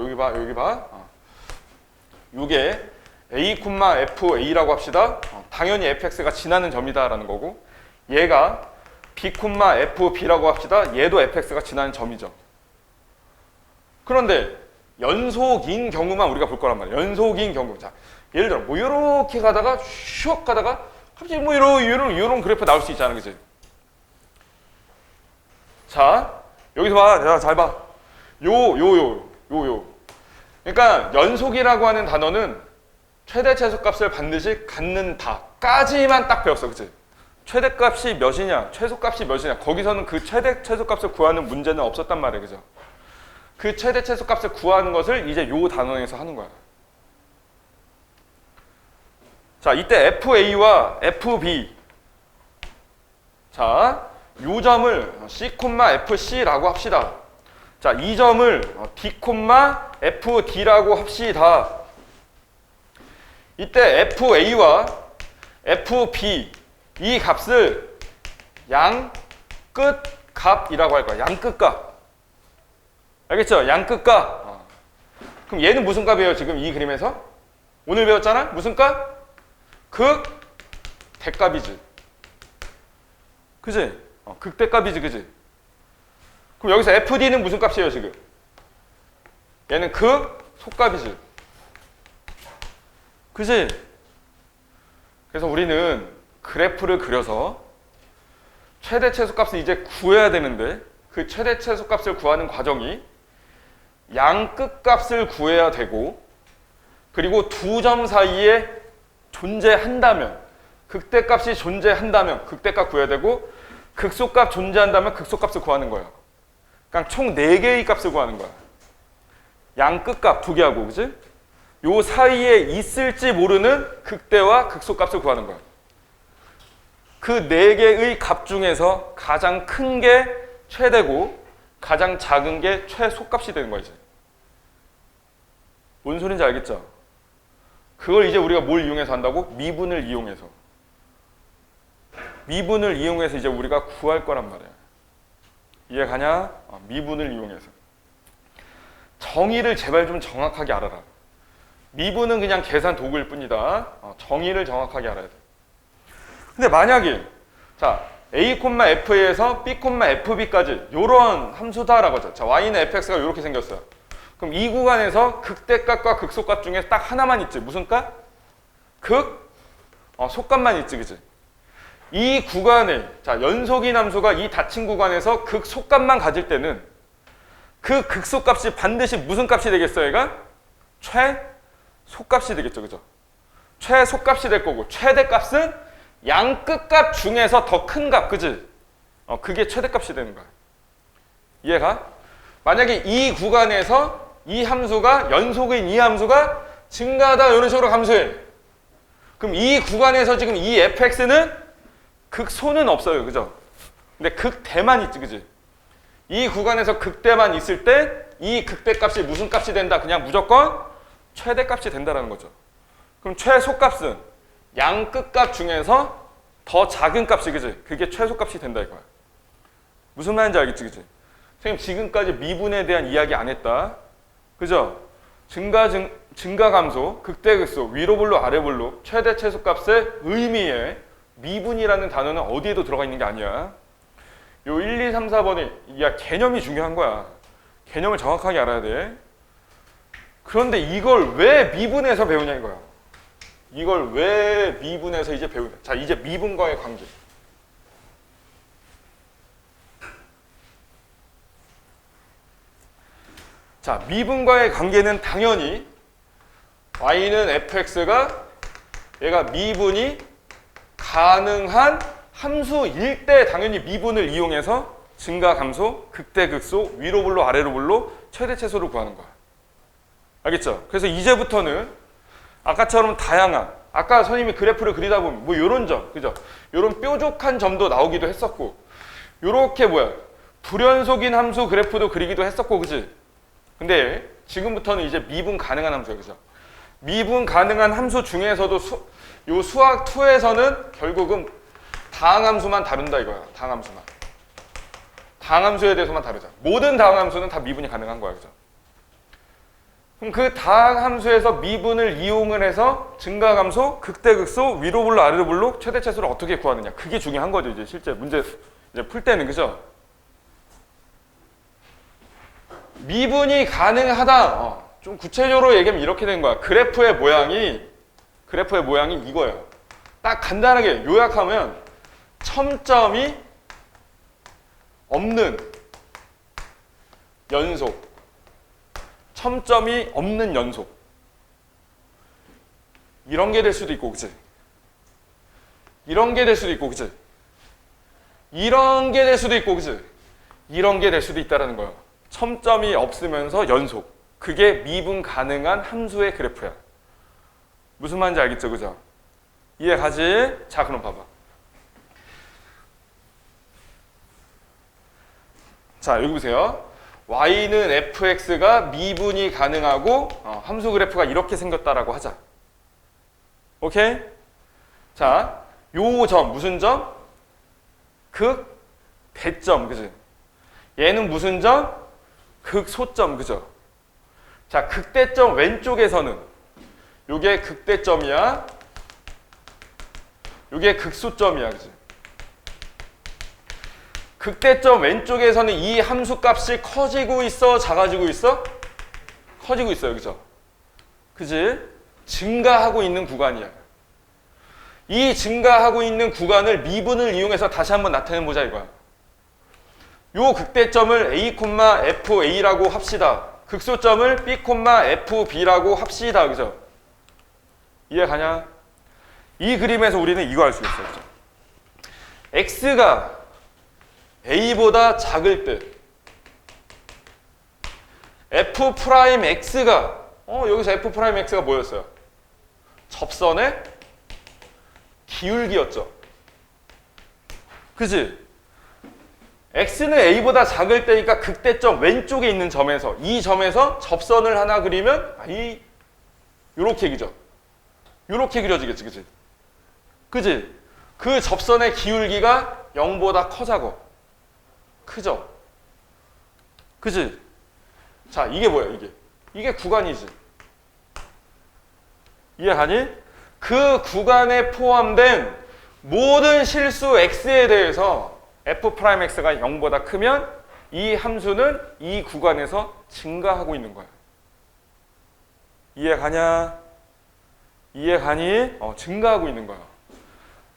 요게 A, FA라고 합시다. 당연히 fx가 지나는 점이다라는 거고, 얘가 B, FB라고 합시다. 얘도 fx가 지나는 점이죠. 그런데 연속인 경우만 우리가 볼 거란 말이에요. 연속인 경우. 자, 예를 들어 뭐 이렇게 가다가 슉 가다가 갑자기 뭐 이런 그래프 나올 수 있잖아, 그지? 자, 여기서 봐. 자, 잘 봐. 요. 그러니까 연속이라고 하는 단어는 최대 최소값을 반드시 갖는다까지만 딱 배웠어, 그치? 최대값이 몇이냐, 최소값이 몇이냐, 거기서는 그 최대 최소값을 구하는 문제는 없었단 말이에요, 그죠? 그 최대 최소값을 구하는 것을 이제 요 단원에서 하는 거야. 자, 이때 FA와 FB. 자, 요 점을 C, FC라고 합시다. 자, 이 점을 D, FD라고 합시다. 이때 FA와 FB 이 값을 양끝 값이라고 할 거야. 양끝 값. 알겠죠? 양끝 값. 그럼 얘는 무슨 값이에요? 지금 이 그림에서? 오늘 배웠잖아? 무슨 값? 극대값이지. 그지? 극대값이지, 그지? 그럼 여기서 FD는 무슨 값이에요, 지금? 얘는 속값이지. 그지? 그래서 우리는 그래프를 그려서 최대 최소값을 이제 구해야 되는데 그 최대 최소값을 구하는 과정이 양 끝값을 구해야 되고, 그리고 두 점 사이에 존재한다면, 극대값이 존재한다면 극대값 구해야 되고, 극소값 존재한다면 극소값을 구하는 거예요. 그러니까 총 4개의 값을 구하는 거야. 양 끝값 2개하고, 그지? 요 사이에 있을지 모르는 극대와 극소값을 구하는 거야. 그 4개의 값 중에서 가장 큰 게 최대고 가장 작은 게 최소값이 되는 거야, 이제. 뭔 소린지 알겠죠? 그걸 이제 우리가 뭘 이용해서 한다고? 미분을 이용해서. 미분을 이용해서 이제 우리가 구할 거란 말이야. 이해가냐? 미분을 이용해서. 정의를 제발 좀 정확하게 알아라. 미분은 그냥 계산 도구일 뿐이다. 정의를 정확하게 알아야 돼. 근데 만약에 자 a, f에서 b, fb까지 요런 함수다라고 하죠. 자, y는 fx가 이렇게 생겼어요. 그럼 이 구간에서 극대값과 극소값 중에 딱 하나만 있지. 무슨 값? 소값만 있지, 그치? 이 구간에 자 연속인 함수가 이 닫힌 구간에서 극소값만 가질 때는 그 극소값이 반드시 무슨 값이 되겠어요, 얘가? 최소값이 되겠죠, 그죠? 최소값이 될 거고 최대값은 양 끝값 중에서 더 큰 값, 그지? 그게 최대값이 되는 거야. 이해가? 만약에 이 구간에서 이 함수가 연속인 이 함수가 증가하다 이런 식으로 감소해. 그럼 이 구간에서 지금 이 fx는 극소는 없어요, 그죠? 근데 극대만 있지, 그지? 이 구간에서 극대만 있을 때 이 극대값이 무슨 값이 된다? 그냥 무조건 최대값이 된다라는 거죠. 그럼 최소값은 양 끝값 중에서 더 작은 값이, 그지? 그게 최소값이 된다 이거야. 무슨 말인지 알겠지, 그지? 선생님 지금까지 미분에 대한 이야기 안 했다, 그죠? 증가 감소, 극대 극소, 위로 볼록 아래 볼록, 최대 최소값의 의미에 미분이라는 단어는 어디에도 들어가 있는 게 아니야. 요 1, 2, 3, 4번에 야 개념이 중요한 거야. 개념을 정확하게 알아야 돼. 그런데 이걸 왜 미분에서 배우냐 이거야. 이걸 왜 미분에서 이제 배우냐. 자, 이제 미분과의 관계. 자, 미분과의 관계는 당연히 y는 fx가 얘가 미분이 가능한 함수일 때 당연히 미분을 이용해서 증가 감소, 극대 극소, 위로 볼록 아래로 볼록, 최대 최소를 구하는 거야. 알겠죠? 그래서 이제부터는 아까처럼 다양한, 아까 선생님이 그래프를 그리다 보면 뭐 요런 점, 그죠? 요런 뾰족한 점도 나오기도 했었고, 요렇게 불연속인 함수 그래프도 그리기도 했었고, 그지? 근데 지금부터는 이제 미분 가능한 함수예요, 그죠? 미분 가능한 함수 중에서도 요 수학 2에서는 결국은 다항함수만 다룬다 이거야. 다항함수만. 다항함수에 대해서만 다루자. 모든 다항함수는 다 미분이 가능한 거야, 그죠? 그럼 그 다항함수에서 미분을 이용을 해서 증가감소, 극대극소, 위로 볼록 아래로 볼록, 최대 최소를 어떻게 구하느냐. 그게 중요한 거죠, 이제 실제 문제 이제 풀 때는, 그죠? 미분이 가능하다. 좀 구체적으로 얘기하면 이렇게 된 거야. 그래프의 모양이 이거예요. 딱 간단하게 요약하면 첨점이 없는 연속, 첨점이 없는 연속, 이런 게 될 수도 있고, 그치? 이런 게 될 수도 있고, 그치? 이런 게 될 수도 있고, 그치? 이런 게 될 수도 있다는 거예요. 첨점이 없으면서 연속, 그게 미분 가능한 함수의 그래프야. 무슨 말인지 알겠죠, 그죠? 이해가지? 자, 그럼 봐봐. 자, 여기 보세요. y는 fx가 미분이 가능하고 함수 그래프가 이렇게 생겼다라고 하자. 오케이? 자, 요 점 무슨 점? 극대점, 그지? 얘는 무슨 점? 극소점, 그죠? 자, 극대점 왼쪽에서는 요게 극대점이야. 요게 극소점이야, 그지? 극대점 왼쪽에서는 이 함수값이 커지고 있어, 작아지고 있어? 커지고 있어요, 그죠? 그지? 증가하고 있는 구간이야. 이 증가하고 있는 구간을 미분을 이용해서 다시 한번 나타내보자 이거야. 요 극대점을 a, fa라고 합시다. 극소점을 B, FB라고 합시다. 그죠? 이해 가냐? 이 그림에서 우리는 이거 알 수 있어요. 그죠? X가 A보다 작을 때 F'X가 여기서 F'X가 뭐였어요? 접선의 기울기였죠. 그지? X는 A보다 작을 때니까 극대점 왼쪽에 있는 점에서 이 점에서 접선을 하나 그리면 요렇게 그죠? 요렇게 그려지겠지. 그지? 그지? 그 접선의 기울기가 0보다 커자고 크죠? 그지? 자, 이게 뭐야, 이게? 이게 구간이지. 이해하니? 그 구간에 포함된 모든 실수 x에 대해서 f'x가 0보다 크면 이 함수는 이 구간에서 증가하고 있는 거야. 이해가냐? 이해가니? 증가하고 있는 거야.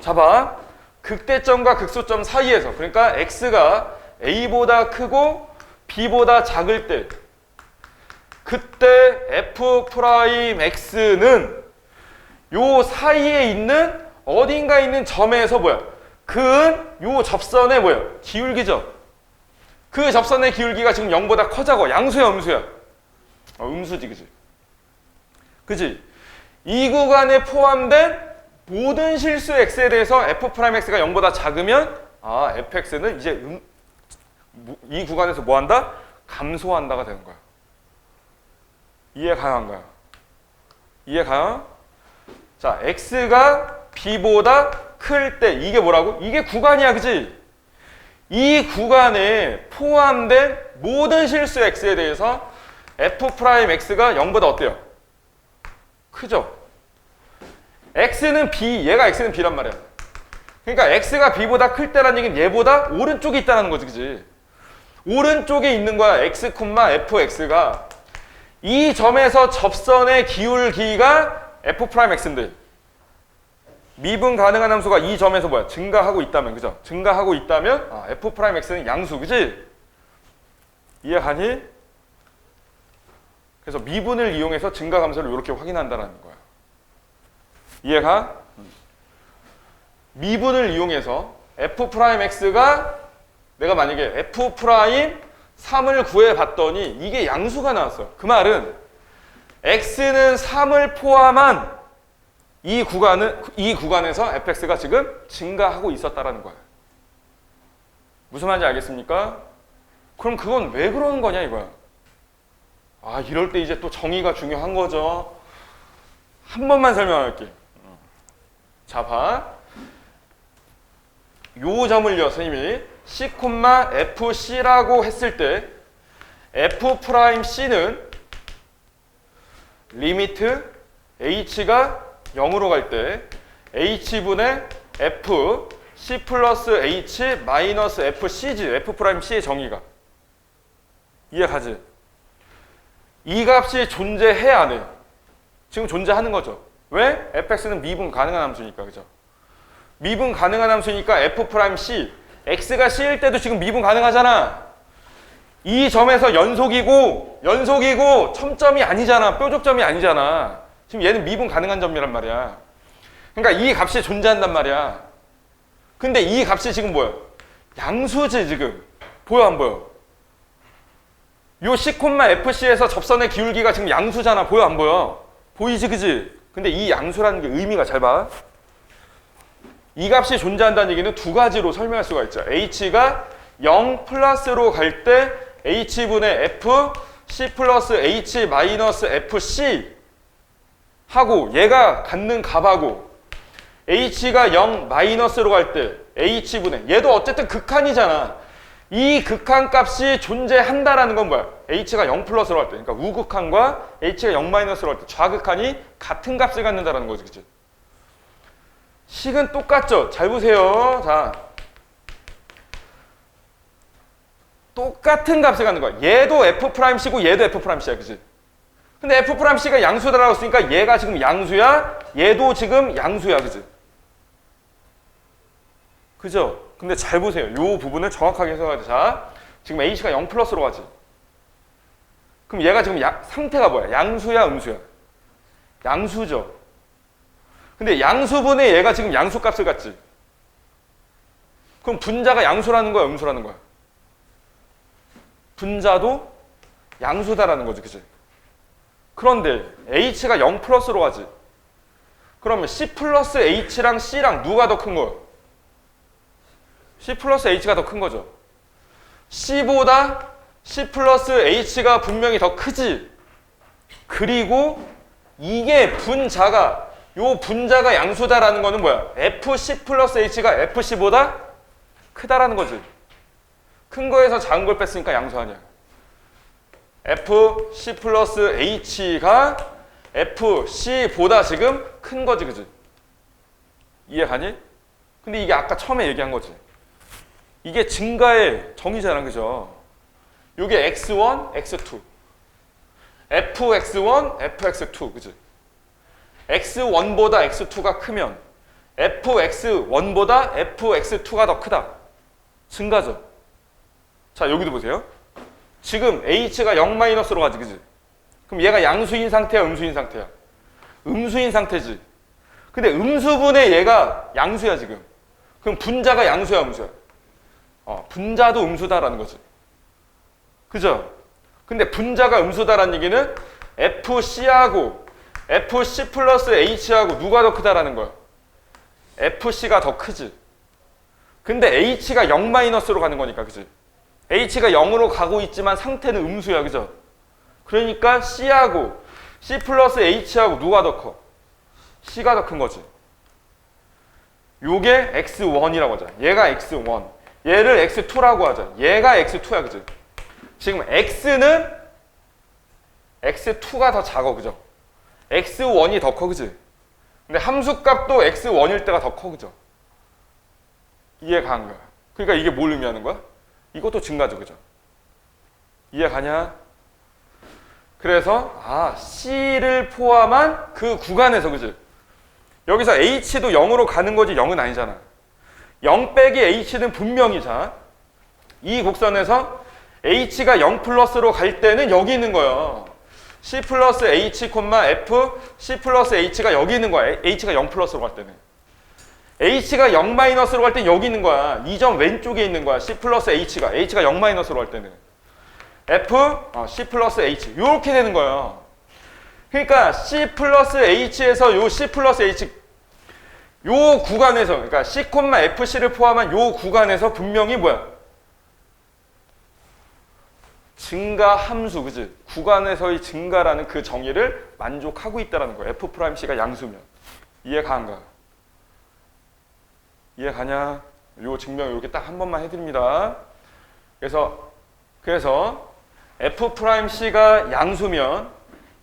자, 봐. 극대점과 극소점 사이에서, 그러니까 x가 a보다 크고 b보다 작을 때 그때 f'x는 요 사이에 있는 어딘가 있는 점에서 뭐야? 그은 요 접선의 뭐야? 기울기죠. 그 접선의 기울기가 지금 0보다 커자고 양수야, 음수야? 음수지, 그지? 그지? 이 구간에 포함된 모든 실수 x에 대해서 f'x가 0보다 작으면 fx는 이제 이 구간에서 뭐 한다? 감소한다가 되는 거야. 이해 가능한 거야? 이해 가능? 자, x가 b보다 클 때 이게 뭐라고? 이게 구간이야, 그지? 이 구간에 포함된 모든 실수 x에 대해서 f'x가 0보다 어때요? 크죠? x는 b, 얘가 x는 b란 말이야. 그러니까 x가 b보다 클 때라는 얘기는 얘보다 오른쪽에 있다는 거지, 그지? 오른쪽에 있는 거야. x, fx가 이 점에서 접선의 기울기가 f'x인데 미분 가능한 함수가 이 점에서 뭐야? 증가하고 있다면, 그죠? 증가하고 있다면 f'x는 양수, 그지? 이해가니? 그래서 미분을 이용해서 증가 감소를 이렇게 확인한다는 거야. 이해가? 미분을 이용해서 f'x가 내가 만약에 f'3을 구해봤더니 이게 양수가 나왔어요. 그 말은 x는 3을 포함한 이 구간에서 fx가 지금 증가하고 있었다라는 거야. 무슨 말인지 알겠습니까? 그럼 그건 왜 그러는 거냐 이거야. 이럴 때 이제 또 정의가 중요한 거죠. 한 번만 설명할게. 자, 봐. 요 점을요, 선생님이 c, fc라고 했을 때 f'c는 리미트 h가 0으로 갈 때 h분의 f c 플러스 h 마이너스 fc지. f'c의 정의가. 이해가지? 이 값이 존재해 안 해? 지금 존재하는 거죠. 왜? fx는 미분 가능한 함수니까, 그죠? 미분 가능한 함수니까 f'c, x가 c일 때도 지금 미분 가능하잖아. 이 점에서 연속이고 첨점이 아니잖아. 뾰족점이 아니잖아. 지금 얘는 미분 가능한 점이란 말이야. 그러니까 이 값이 존재한단 말이야. 근데 이 값이 지금 뭐야? 양수지 지금. 보여 안 보여? 요 c, fc에서 접선의 기울기가 지금 양수잖아. 보여 안 보여? 보이지, 그지? 근데 이 양수라는 게 의미가, 잘 봐. 이 값이 존재한다는 얘기는 두 가지로 설명할 수가 있죠. h가 0 플러스로 갈 때 h분의 f c 플러스 h 마이너스 fc 하고 얘가 갖는 값하고 h가 0 마이너스로 갈 때 h분의 얘도 어쨌든 극한이잖아. 이 극한 값이 존재한다라는 건 뭐야? h가 0 플러스로 갈 때, 그러니까 우극한과 h가 0 마이너스로 갈 때 좌극한이 같은 값을 갖는다라는 거지, 그치? 식은 똑같죠? 잘 보세요. 자, 똑같은 값을 갖는 거야. 얘도 f'c고 얘도 f'c야, 그치? 근데 f'c가 양수다라고 했으니까 얘가 지금 양수야, 얘도 지금 양수야, 그치? 그죠? 근데 잘 보세요. 요 부분을 정확하게 해석해야 돼. 자, 지금 h가 0 플러스로 가지. 그럼 얘가 지금 상태가 뭐야? 양수야, 음수야? 양수죠. 근데 양수분의 얘가 지금 양수값을 갖지. 그럼 분자가 양수라는 거야, 음수라는 거야? 분자도 양수다라는 거지, 그치? 그런데 h가 0 플러스로 가지. 그러면 c 플러스 h랑 c랑 누가 더 큰 거야? c 플러스 h가 더 큰 거죠. c보다 c 플러스 h가 분명히 더 크지. 그리고 이게 분자가, 요 분자가 양수다라는 거는 뭐야? fc 플러스 h가 fc보다 크다라는 거지. 큰 거에서 작은 걸 뺐으니까 양수 아니야. fc 플러스 h가 fc보다 지금 큰 거지, 그지? 이해가니? 근데 이게 아까 처음에 얘기한 거지. 이게 증가의 정의잖아, 그죠? 요게 x1, x2 fx1, fx2, 그지? x1보다 x2가 크면 fx1보다 fx2가 더 크다. 증가죠. 자, 여기도 보세요. 지금 h가 0-로 가지, 그지? 그럼 얘가 양수인 상태야, 음수인 상태야? 음수인 상태지. 근데 음수분의 얘가 양수야, 지금. 그럼 분자가 양수야, 음수야? 분자도 음수다라는 거지. 그죠? 근데 분자가 음수다라는 얘기는 fc하고 fc 플러스 h하고 누가 더 크다라는 거야? fc가 더 크지. 근데 h가 0-로 가는 거니까, 그지? h가 0으로 가고 있지만 상태는 음수야, 그죠? 그러니까 c하고 c 플러스 h하고 누가 더 커? c가 더 큰 거지. 요게 x1이라고 하자. 얘가 x1. 얘를 x2라고 하자. 얘가 x2야, 그지? 지금 x는 x2가 더 작아, 그죠? x1이 더 커, 그지? 근데 함수값도 x1일 때가 더 커, 그죠? 이해가 안 가. 그러니까 이게 뭘 의미하는 거야? 이것도 증가죠, 그죠? 이해가냐? 그래서 C를 포함한 그 구간에서, 그지? 여기서 H도 0으로 가는 거지 0은 아니잖아. 0 빼기 H는 분명히, 자, 이 곡선에서 H가 0 플러스로 갈 때는 여기 있는 거예요. C 플러스 H, F, C 플러스 H가 여기 있는 거야. H가 0 플러스로 갈 때는. H가 0-로 갈 땐 여기 있는 거야. 이 점 왼쪽에 있는 거야. C 플러스 H가 0-로 갈 때는. F, C 플러스 H. 이렇게 되는 거예요. 그러니까 C 플러스 H에서 요 C 플러스 H, 요 구간에서, 그러니까 C, FC를 포함한 요 구간에서 분명히 뭐야? 증가 함수, 그지? 구간에서의 증가라는 그 정의를 만족하고 있다는 거예요. F'C가 양수면. 이해가 안 가? 이해가냐? 요 증명 이렇게 딱 한 번만 해드립니다. 그래서 F'C가 양수면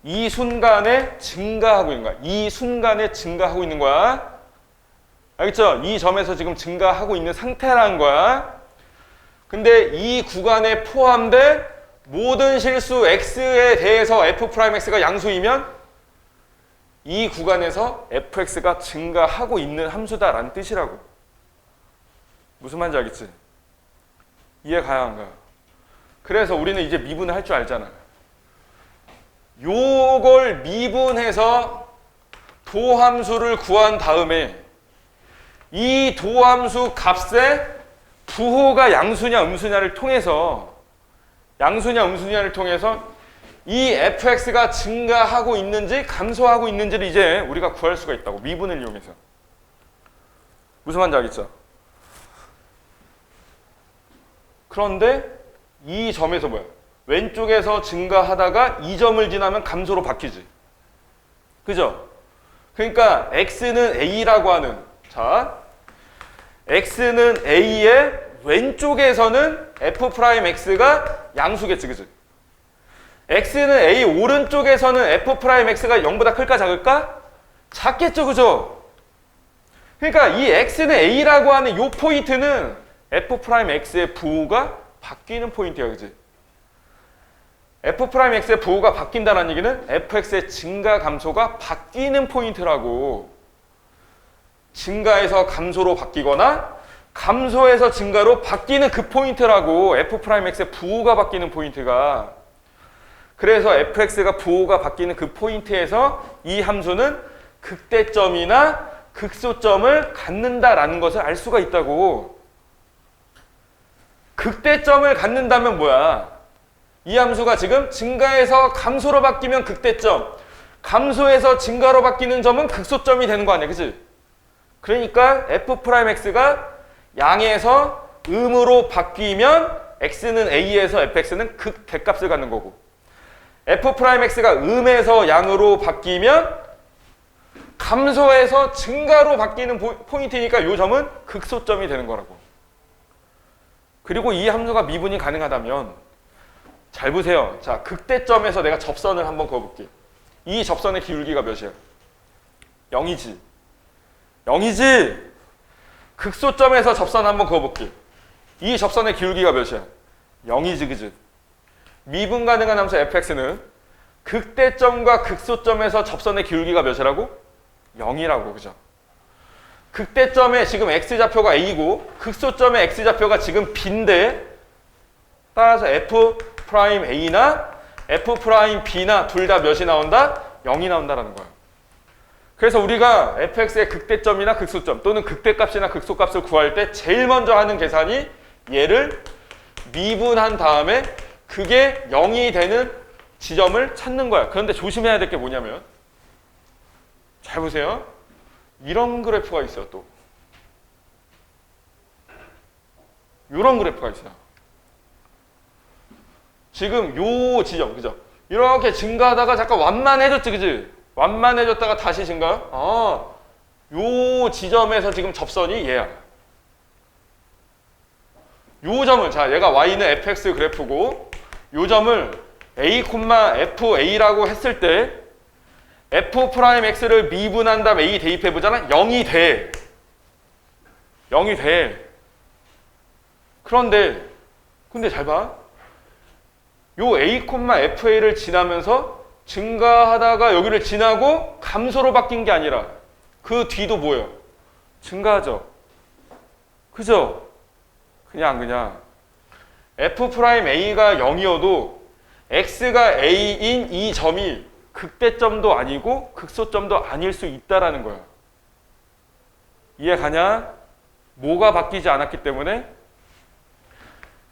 이 순간에 증가하고 있는 거야. 이 순간에 증가하고 있는 거야. 알겠죠? 이 점에서 지금 증가하고 있는 상태라는 거야. 근데 이 구간에 포함된 모든 실수 x에 대해서 F'X가 양수이면 이 구간에서 fx가 증가하고 있는 함수다라는 뜻이라고. 무슨 말인지 알겠지? 이해가야 안 가요? 그래서 우리는 이제 미분을 할 줄 알잖아. 요걸 미분해서 도함수를 구한 다음에 이 도함수 값의 부호가 양수냐 음수냐를 통해서 이 fx가 증가하고 있는지 감소하고 있는지를 이제 우리가 구할 수가 있다고. 미분을 이용해서. 무슨 말인지 알겠죠? 그런데 이 점에서 뭐야? 왼쪽에서 증가하다가 이 점을 지나면 감소로 바뀌지. 그죠? 그러니까 x는 a라고 하는, 자, x는 a의 왼쪽에서는 f'x가 양수겠지, 그지? x는 a 오른쪽에서는 f'x가 0보다 클까 작을까? 작겠죠, 그죠? 그러니까 이 x는 a라고 하는 이 포인트는 f'x의 부호가 바뀌는 포인트야, 그지? f'x의 부호가 바뀐다는 얘기는 fx의 증가 감소가 바뀌는 포인트라고. 증가에서 감소로 바뀌거나 감소에서 증가로 바뀌는 그 포인트라고. f'x의 부호가 바뀌는 포인트가. 그래서 fx가 부호가 바뀌는 그 포인트에서 이 함수는 극대점이나 극소점을 갖는다라는 것을 알 수가 있다고. 극대점을 갖는다면 뭐야? 이 함수가 지금 증가해서 감소로 바뀌면 극대점, 감소해서 증가로 바뀌는 점은 극소점이 되는 거 아니야, 그치? 그러니까 f'x가 양에서 음으로 바뀌면 x는 a에서 fx는 극대값을 갖는 거고, f'x가 음에서 양으로 바뀌면 감소해서 증가로 바뀌는 포인트니까 이 점은 극소점이 되는 거라고. 그리고 이 함수가 미분이 가능하다면, 잘 보세요. 자, 극대점에서 내가 접선을 한번 그어볼게. 이 접선의 기울기가 몇이야? 0이지. 0이지. 극소점에서 접선 한번 그어볼게. 이 접선의 기울기가 몇이야? 0이지, 그지? 미분 가능한 함수 fx는 극대점과 극소점에서 접선의 기울기가 몇이라고? 0이라고, 그죠? 극대점에 지금 x좌표가 a고 극소점의 x좌표가 지금 b인데, 따라서 f'a나 f'b나 둘 다 몇이 나온다? 0이 나온다라는 거야. 그래서 우리가 fx의 극대점이나 극소점 또는 극대값이나 극소값을 구할 때 제일 먼저 하는 계산이 얘를 미분한 다음에 그게 0이 되는 지점을 찾는 거야. 그런데 조심해야 될 게 뭐냐면, 잘 보세요. 이런 그래프가 있어요. 또 이런 그래프가 있어요. 지금 요 지점, 그죠? 이렇게 증가하다가 잠깐 완만해졌지, 그지? 완만해졌다가 다시 증가. 요 지점에서 지금 접선이 얘야. 요 점을, 자, 얘가 y는 fx 그래프고 요 점을 a, fa라고 했을 때 f'x를 미분한 다음에 a 대입해보잖아? 0이 돼. 0이 돼. 그런데 근데 잘 봐. 요 a, fa를 지나면서 증가하다가 여기를 지나고 감소로 바뀐 게 아니라 그 뒤도 뭐예요? 증가하죠. 그죠? 그냥 f'a가 0이어도 x가 a인 이 점이 극대점도 아니고 극소점도 아닐 수 있다라는 거야. 이해 가냐? 뭐가 바뀌지 않았기 때문에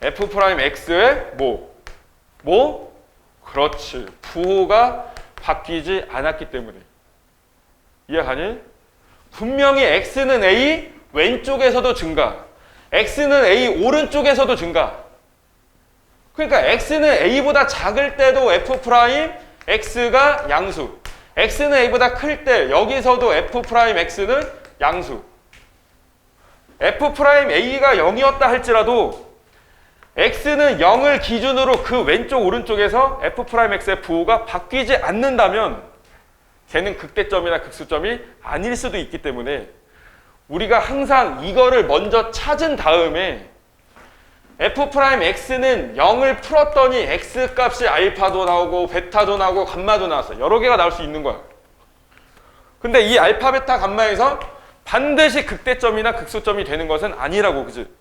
f'x의 뭐? 그렇지. 부호가 바뀌지 않았기 때문에. 이해 가니? 분명히 x는 a 왼쪽에서도 증가, x는 a 오른쪽에서도 증가. 그러니까 x는 a보다 작을 때도 f'x가 양수, x는 a보다 클 때 여기서도 f'x는 양수. f'a가 0이었다 할지라도 x는 0을 기준으로 그 왼쪽 오른쪽에서 f'x의 부호가 바뀌지 않는다면 걔는 극대점이나 극소점이 아닐 수도 있기 때문에 우리가 항상 이거를 먼저 찾은 다음에 f'x는 0을 풀었더니 x값이 알파도 나오고 베타도 나오고 감마도 나왔어. 여러 개가 나올 수 있는 거야. 근데 이 알파, 베타, 감마에서 반드시 극대점이나 극소점이 되는 것은 아니라고, 그지?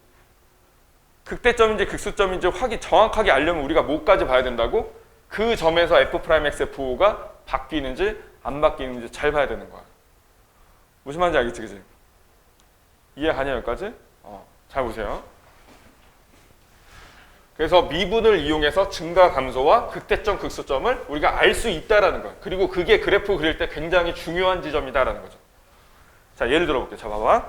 극대점인지 극소점인지 정확하게 알려면 우리가 뭐까지 봐야 된다고? 그 점에서 f'x의 부호가 바뀌는지 안 바뀌는지 잘 봐야 되는 거야. 무슨 말인지 알겠지, 그지? 이해가냐, 여기까지? 잘 보세요. 그래서 미분을 이용해서 증가, 감소와 극대점, 극소점을 우리가 알 수 있다라는 거야. 그리고 그게 그래프 그릴 때 굉장히 중요한 지점이다라는 거죠. 자, 예를 들어볼게요. 자, 봐봐.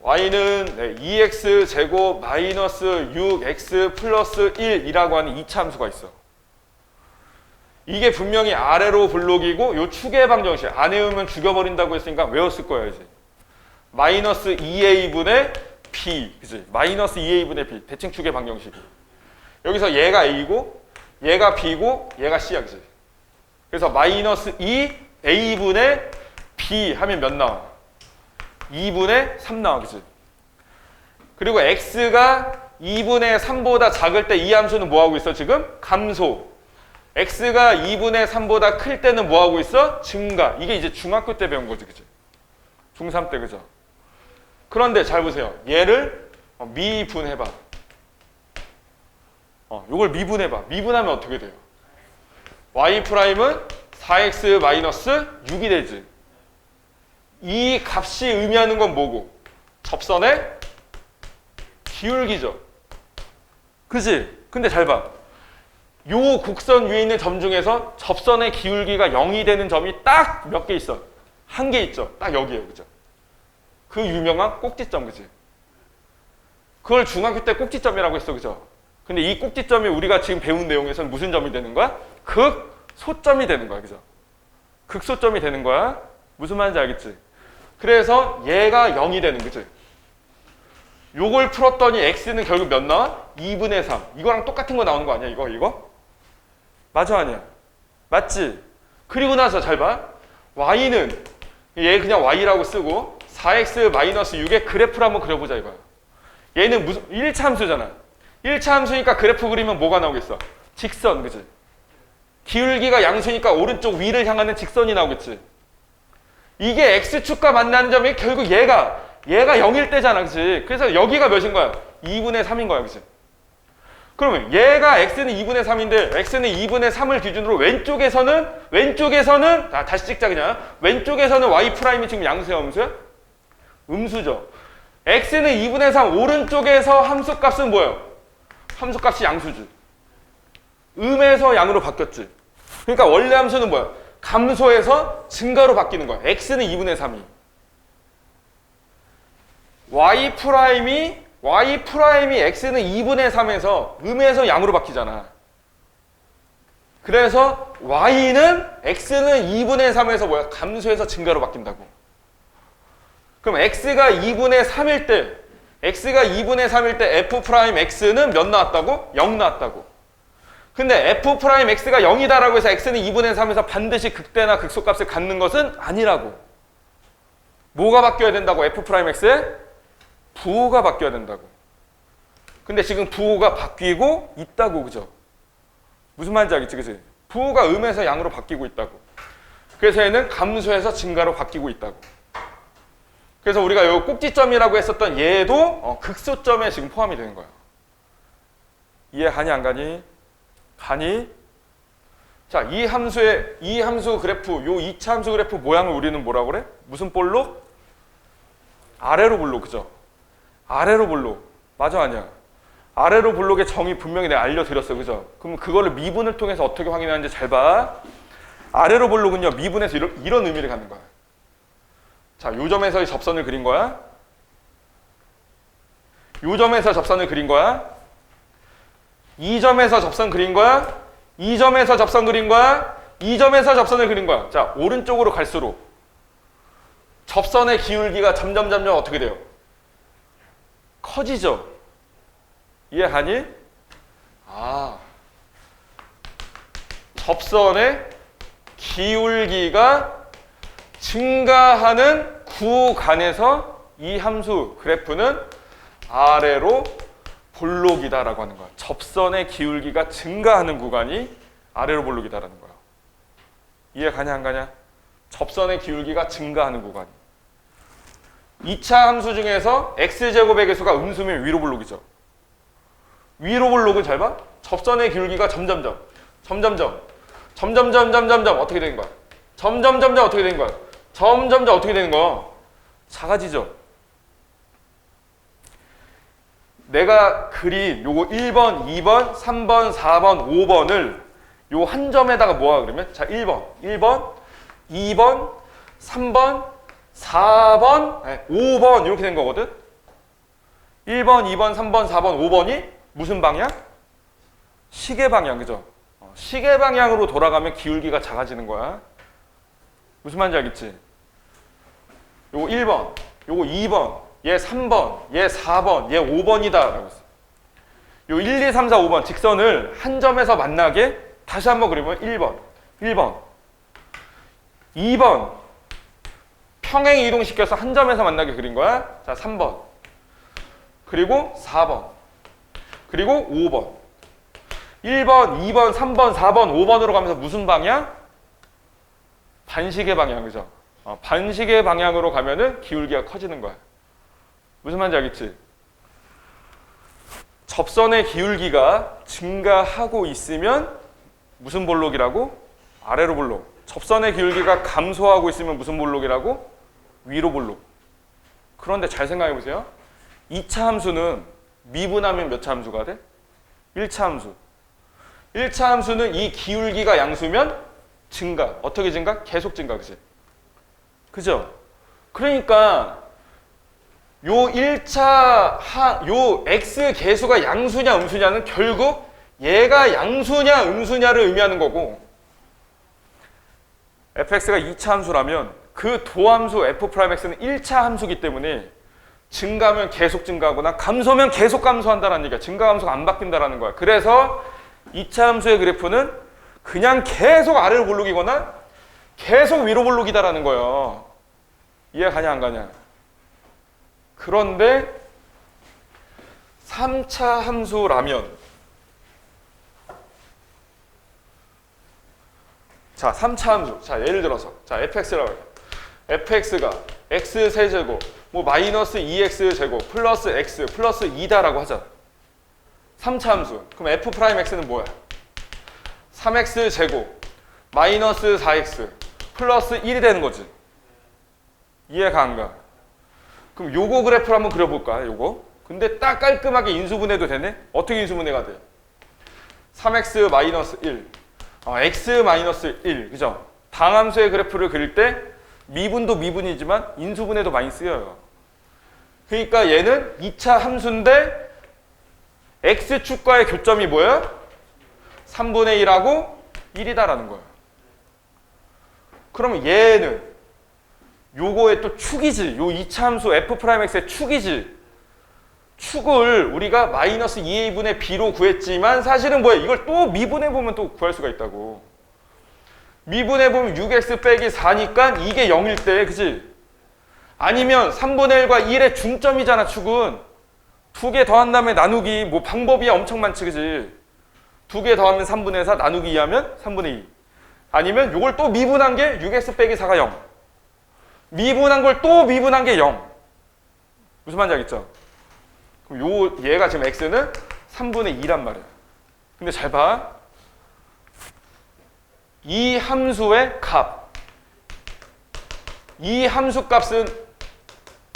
y는 2x 제곱 마이너스 6x 플러스 1이라고 하는 이차함수가 있어. 이게 분명히 아래로 블록이고 요 축의 방정식, 안 외우면 죽여버린다고 했으니까 외웠을 거야 이제. 마이너스 2a분의 b, 그치? 마이너스 2a분의 b, 대칭 축의 방정식이. 여기서 얘가 a고 얘가 b고 얘가 c야, 그치? 그래서 마이너스 2a분의 b 하면 몇 나와? 2분의 3 나와, 그치? 그리고 x가 2분의 3보다 작을 때 이 함수는 뭐하고 있어 지금? 감소. x가 2분의 3보다 클 때는 뭐하고 있어? 증가. 이게 이제 중학교 때 배운 거지, 그치? 중3 때, 그죠? 그런데 잘 보세요. 얘를 미분해봐. 요걸 미분해봐. 미분하면 어떻게 돼요? Y'은 4x 마이너스 6이 되지. 이 값이 의미하는 건 뭐고? 접선의 기울기죠. 그지? 근데 잘 봐. 요 곡선 위에 있는 점 중에서 접선의 기울기가 0이 되는 점이 딱 몇 개 있어? 한 개 있죠. 딱 여기에요. 그죠? 그 유명한 꼭지점. 그지? 그걸 중학교 때 꼭지점이라고 했어. 그죠? 근데 이 꼭지점이 우리가 지금 배운 내용에서는 무슨 점이 되는 거야? 극소점이 되는 거야. 그죠? 극소점이 되는 거야. 무슨 말인지 알겠지? 그래서 얘가 0이 되는 거지. 요걸 풀었더니 x는 결국 몇 나와? 2분의 3. 이거랑 똑같은 거 나오는 거 아니야? 이거? 맞아 아니야? 맞지? 그리고 나서 잘 봐. y는 얘 그냥 y라고 쓰고 4x 마이너스 6의 그래프를 한번 그려보자 이거야. 얘는 무슨 1차 함수잖아. 1차 함수니까 그래프 그리면 뭐가 나오겠어? 직선, 그치? 기울기가 양수니까 오른쪽 위를 향하는 직선이 나오겠지. 이게 x축과 만나는 점이 결국 얘가 0일 때잖아. 그치? 그래서 여기가 몇인 거야? 2분의 3인 거야. 그치? 그러면 얘가 x는 2분의 3인데 x는 2분의 3을 기준으로 왼쪽에서는 다시 찍자 그냥. 왼쪽에서는 y' 지금 양수야 음수야? 음수죠. x는 2분의 3 오른쪽에서 함수값은 뭐예요? 함수값이 양수지. 음에서 양으로 바뀌었지. 그러니까 원래 함수는 뭐야? 감소해서 증가로 바뀌는 거야. x는 2분의 3이. y'이 x는 2분의 3에서 음에서 양으로 바뀌잖아. 그래서 y는 x는 2분의 3에서 뭐야? 감소해서 증가로 바뀐다고. 그럼 x가 2분의 3일 때 f'x는 몇 나왔다고? 0 나왔다고. 근데 f'x가 0이다라고 해서 x는 2분의 3에서 반드시 극대나 극소값을 갖는 것은 아니라고. 뭐가 바뀌어야 된다고? f'x에? 부호가 바뀌어야 된다고. 근데 지금 부호가 바뀌고 있다고. 그죠? 무슨 말인지 알겠지? 그치? 부호가 음에서 양으로 바뀌고 있다고. 그래서 얘는 감소해서 증가로 바뀌고 있다고. 그래서 우리가 요 꼭지점이라고 했었던 얘도 극소점에 지금 포함이 되는 거야. 이해가니 안 가니? 가니? 자, 이 함수 그래프, 요 2차 함수 그래프 모양을 우리는 뭐라고 그래? 무슨 볼록? 아래로 볼록. 그죠? 아래로 볼록. 맞아 아니야? 아래로 볼록의 정의 분명히 내가 알려드렸어. 그죠? 그럼 그거를 미분을 통해서 어떻게 확인하는지 잘 봐. 아래로 볼록은요, 미분에서 이런 의미를 갖는 거야. 자, 요 점에서의 접선을 그린 거야. 요 점에서 접선을 그린 거야. 이 점에서 접선 그린 거야. 이 점에서 접선 그린 거야. 이 점에서 접선을 그린 거야. 자, 오른쪽으로 갈수록 접선의 기울기가 점점 어떻게 돼요? 커지죠. 이해하니? 접선의 기울기가 증가하는 구간에서 이 함수 그래프는 아래로 볼록이다라고 하는 거야. 접선의 기울기가 증가하는 구간이 아래로 볼록이다라는 거야. 이해가냐 안 가냐? 접선의 기울기가 증가하는 구간이. 2차 함수 중에서 x제곱의 개수가 음수면 위로 볼록이죠. 위로 볼록은 잘 봐. 접선의 기울기가 점점점 어떻게 되는 거야? 점점점 어떻게 되는 거야? 점점점 어떻게 되는 거야? 작아지죠. 내가 그린 요거 1번, 2번, 3번, 4번, 5번을 요 한 점에다가 뭐야 그러면? 자, 1번, 2번, 3번, 4번, 5번 이렇게 된 거거든? 1번, 2번, 3번, 4번, 5번이 무슨 방향? 시계 방향, 그죠? 시계 방향으로 돌아가면 기울기가 작아지는 거야. 무슨 말인지 알겠지? 요거 1번, 요거 2번, 얘 3번, 얘 4번, 얘 5번이다 라고 했어. 요 1, 2, 3, 4, 5번 직선을 한 점에서 만나게 다시 한번 그리면 1번, 2번 평행 이동시켜서 한 점에서 만나게 그린 거야. 자, 3번 그리고 4번 그리고 5번 1번, 2번, 3번, 4번, 5번으로 가면서 무슨 방향? 반시계 방향, 그죠? 반시계 방향으로 가면은 기울기가 커지는 거야. 무슨 말인지 알겠지? 접선의 기울기가 증가하고 있으면 무슨 볼록이라고? 아래로 볼록. 접선의 기울기가 감소하고 있으면 무슨 볼록이라고? 위로 볼록. 그런데 잘 생각해 보세요. 2차 함수는 미분하면 몇 차 함수가 돼? 1차 함수. 1차 함수는 이 기울기가 양수면 증가. 어떻게 증가? 계속 증가. 그지? 그죠? 그러니까 요 1차 요 x 계수가 양수냐 음수냐는 결국 얘가 양수냐 음수냐를 의미하는 거고, fx가 2차 함수라면 그 도함수 f'x는 1차 함수기 때문에 증가하면 계속 증가하거나 감소하면 계속 감소한다는 얘기야. 증가 감소가 안 바뀐다라는 거야. 그래서 2차 함수의 그래프는 그냥 계속 아래로 볼록이거나 계속 위로 볼록이다라는 거예요. 이해 가냐 안 가냐? 그런데 3차 함수라면, 자 3차 함수, 자 예를 들어서 자 fx라고 해요. fx가 x 세제곱 뭐 마이너스 2x 제곱 플러스 x 플러스 2다라고 하잖아. 3차 함수. 그럼 f'x는 뭐야? 3x 제곱 마이너스 4x 플러스 1이 되는 거지. 이해가 안 가? 그럼 요거 그래프를 한번 그려볼까? 요거. 근데 딱 깔끔하게 인수분해도 되네? 어떻게 인수분해가 돼? 3x 마이너스 1 x 마이너스 1 그죠? 당함수의 그래프를 그릴 때 미분도 미분이지만 인수분해도 많이 쓰여요. 그러니까 얘는 2차 함수인데 x축과의 교점이 뭐야? 3분의 1하고 1이다라는 거야. 그러면 얘는 요거의 또 축이지. 요 2차 함수 f'x의 축이지. 축을 우리가 마이너스 2a분의 b로 구했지만 사실은 뭐야? 이걸 또 미분해보면 또 구할 수가 있다고. 미분해보면 6x 빼기 4니까 이게 0일 때, 그치? 아니면 3분의 1과 1의 중점이잖아, 축은. 두 개 더한 다음에 나누기, 뭐 방법이 엄청 많지, 그치? 두 개 더하면 3분의 4, 나누기 2하면 3분의 2. 아니면 요걸 또 미분한 게 6x 빼기 4가 0. 미분한 걸 또 미분한 게 0. 무슨 말인지 알겠죠? 그럼 얘가 지금 x는 3분의 2란 말이야. 근데 잘 봐. 이 함수의 값. 이 함수 값은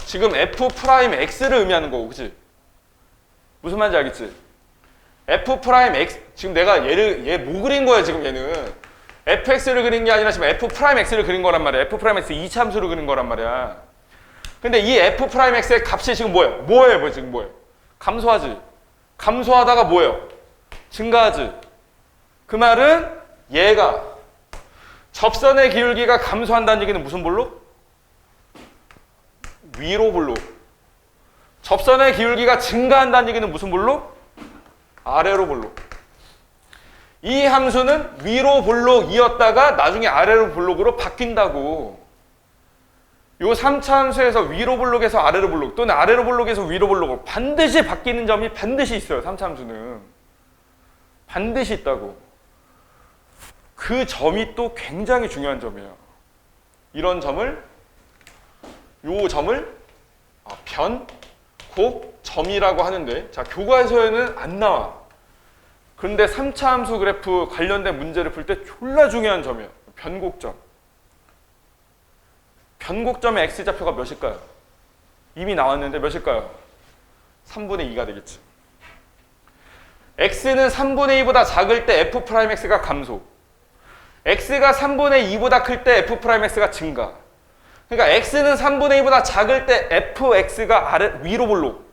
지금 f'x를 의미하는 거고, 그치? 무슨 말인지 알겠지? f'x, 지금 내가 얘 뭐 그린 거야, 지금 얘는? fx를 그린 게 아니라 지금 f'x를 그린 거란 말이야. f'x 2차 함수를 그린 거란 말이야. 근데 이 f'x의 값이 지금 뭐예요? 뭐예요, 지금 뭐예요? 감소하지. 감소하다가 뭐예요? 증가하지. 그 말은 얘가 접선의 기울기가 감소한다는 얘기는 무슨 볼록? 위로 볼록. 접선의 기울기가 증가한다는 얘기는 무슨 볼록? 아래로 볼록. 이 함수는 위로 볼록이었다가 나중에 아래로 볼록으로 바뀐다고. 요 3차 함수에서 위로 볼록에서 아래로 볼록 또는 아래로 볼록에서 위로 볼록으로 반드시 바뀌는 점이 반드시 있어요. 3차 함수는. 반드시 있다고. 그 점이 또 굉장히 중요한 점이에요. 이런 점을, 요 점을 변곡점이라고 하는데, 자 교과서에는 안 나와. 그런데 3차 함수 그래프 관련된 문제를 풀 때 졸라 중요한 점이에요. 변곡점. 변곡점의 x좌표가 몇일까요? 이미 나왔는데 몇일까요? 3분의 2가 되겠지. x는 3분의 2보다 작을 때 f'x가 감소. x가 3분의 2보다 클 때 f'x가 증가. 그러니까 x는 3분의 2보다 작을 때 fx가 위로 볼록.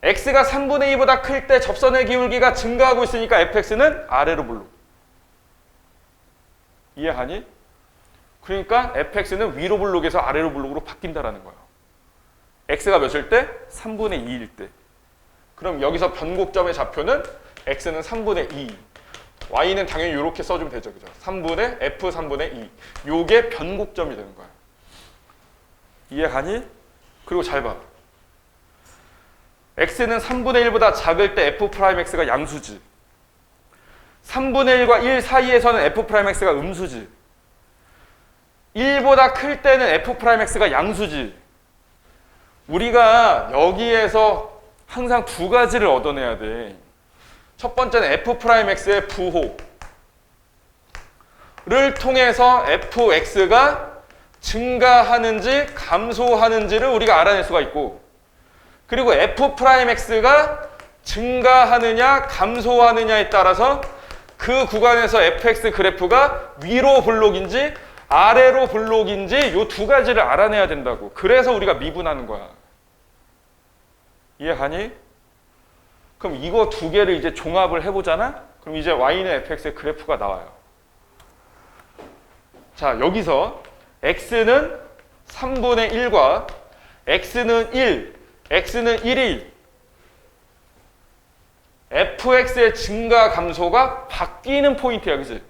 x가 3분의 2보다 클 때 접선의 기울기가 증가하고 있으니까 fx는 아래로 볼록. 이해하니? 그러니까 fx는 위로 볼록에서 아래로 볼록으로 바뀐다라는 거예요. x가 몇일 때? 3분의 2일 때. 그럼 여기서 변곡점의 좌표는 x는 3분의 2. y는 당연히 이렇게 써주면 되죠. 그죠? 3분의 f 3분의 2. 요게 변곡점이 되는 거야. 이해가니? 그리고 잘 봐. x는 3분의 1보다 작을 때 f'x가 양수지. 3분의 1과 1 사이에서는 f'x가 음수지. 1보다 클 때는 f'x가 양수지. 우리가 여기에서 항상 두 가지를 얻어내야 돼. 첫 번째는 f'x의 부호. 를 통해서 fx가 증가하는지 감소하는지를 우리가 알아낼 수가 있고, 그리고 f'x가 증가하느냐 감소하느냐에 따라서 그 구간에서 fx 그래프가 위로 블록인지 아래로 블록인지 요 두 가지를 알아내야 된다고. 그래서 우리가 미분하는 거야. 이해하니? 그럼 이거 두 개를 이제 종합을 해보잖아? 그럼 이제 y는 fx의 그래프가 나와요. 자, 여기서 x는 3분의 1과 x는 1, x는 1이 fx의 증가 감소가 바뀌는 포인트야, 그치?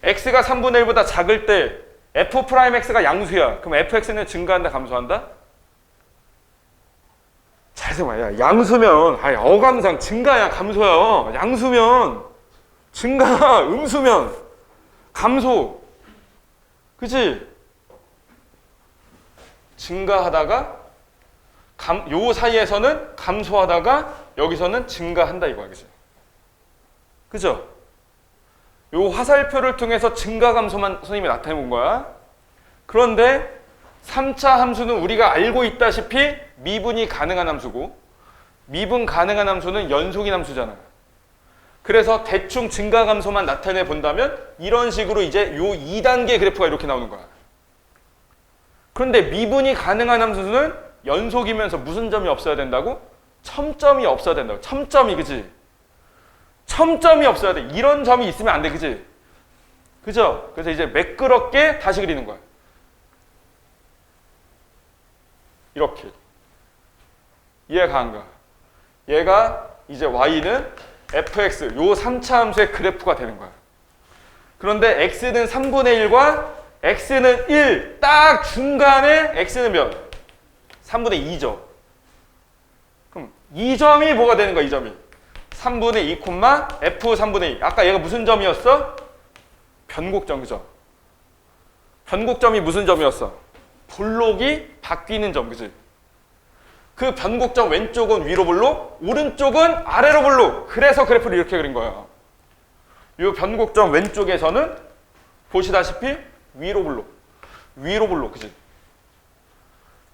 x가 3분의 1보다 작을 때 f'x가 양수야. 그럼 fx는 증가한다, 감소한다? 잘 생각해. 야, 양수면 어감상 증가야, 감소야. 양수면 증가, 음수면 감소. 그치? 증가하다가 요 사이에서는 감소하다가 여기서는 증가한다 이거야. 그치? 그죠? 요 화살표를 통해서 증가 감소만 선생님이 나타내 본 거야. 그런데 3차 함수는 우리가 알고 있다시피 미분이 가능한 함수고, 미분 가능한 함수는 연속인 함수잖아. 그래서 대충 증가 감소만 나타내 본다면 이런 식으로 이제 요 2단계 그래프가 이렇게 나오는 거야. 그런데 미분이 가능한 함수는 연속이면서 무슨 점이 없어야 된다고? 첨점이 없어야 된다고. 첨점이, 그지? 첨점이 없어야 돼. 이런 점이 있으면 안 돼, 그지? 그죠? 그래서 이제 매끄럽게 다시 그리는 거야. 이렇게. 이해가 안 가? 얘가 이제 y는 fx, 요 3차 함수의 그래프가 되는 거야. 그런데 x는 3분의 1과 x는 1, 딱 중간에 x는 몇? 3분의 2죠. 그럼 이 점이 뭐가 되는 거야, 이 점이? 3분의 2, f 3분의 2. 아까 얘가 무슨 점이었어? 변곡점, 그죠? 변곡점이 무슨 점이었어? 블록이 바뀌는 점, 그지? 그 변곡점 왼쪽은 위로 블록, 오른쪽은 아래로 블록. 그래서 그래프를 이렇게 그린 거야. 이 변곡점 왼쪽에서는 보시다시피 위로 블록, 위로 블록, 그지?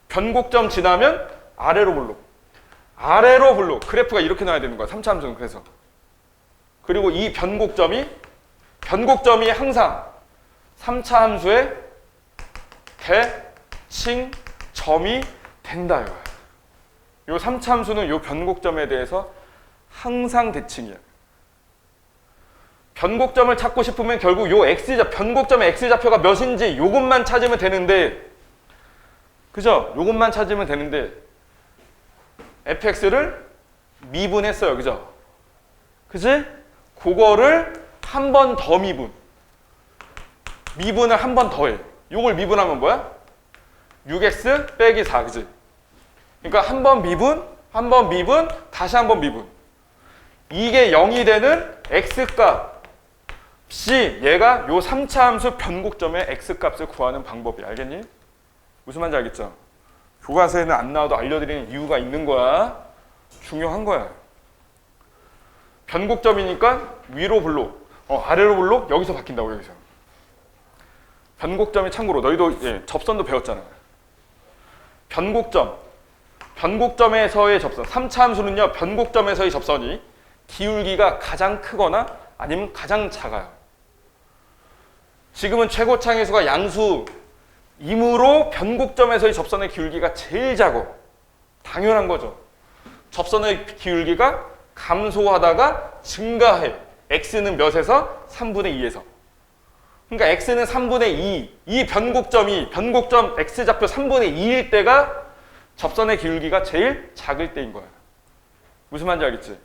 변곡점 지나면 아래로 블록, 아래로 블록. 그래프가 이렇게 나와야 되는 거야, 3차 함수는. 그래서 그리고 이 변곡점이 항상 3차 함수의 대칭점이 된다 이거야. 요 3차 함수는 요 변곡점에 대해서 항상 대칭이야. 변곡점을 찾고 싶으면 결국 요 변곡점의 x좌표가 몇인지 요것만 찾으면 되는데, 그죠? 요것만 찾으면 되는데 fx를 미분했어요, 그죠? 그지? 그거를 한 번 더 미분을 한 번 더 해. 요걸 미분하면 뭐야? 6x 빼기 4, 그지? 그러니까 한 번 미분, 다시 한 번 미분. 이게 0이 되는 x값이 얘가 요 3차 함수 변곡점의 x값을 구하는 방법이야. 알겠니? 무슨 말인지 알겠죠? 교과서에는 안 나와도 알려드리는 이유가 있는 거야. 중요한 거야. 변곡점이니까 위로 블록, 아래로 블록, 여기서 바뀐다고, 여기서. 변곡점이 참고로 너희도 접선도 배웠잖아. 변곡점에서의 접선. 3차 함수는요, 변곡점에서의 접선이 기울기가 가장 크거나 아니면 가장 작아요. 지금은 최고창의수가 양수이므로 변곡점에서의 접선의 기울기가 제일 작아. 당연한 거죠. 접선의 기울기가 감소하다가 증가해. x는 몇에서? 3분의 2에서. 그러니까 x는 3분의 2. 이 변곡점 x좌표 3분의 2일 때가 접선의 기울기가 제일 작을 때인 거야. 무슨 말인지 알겠지?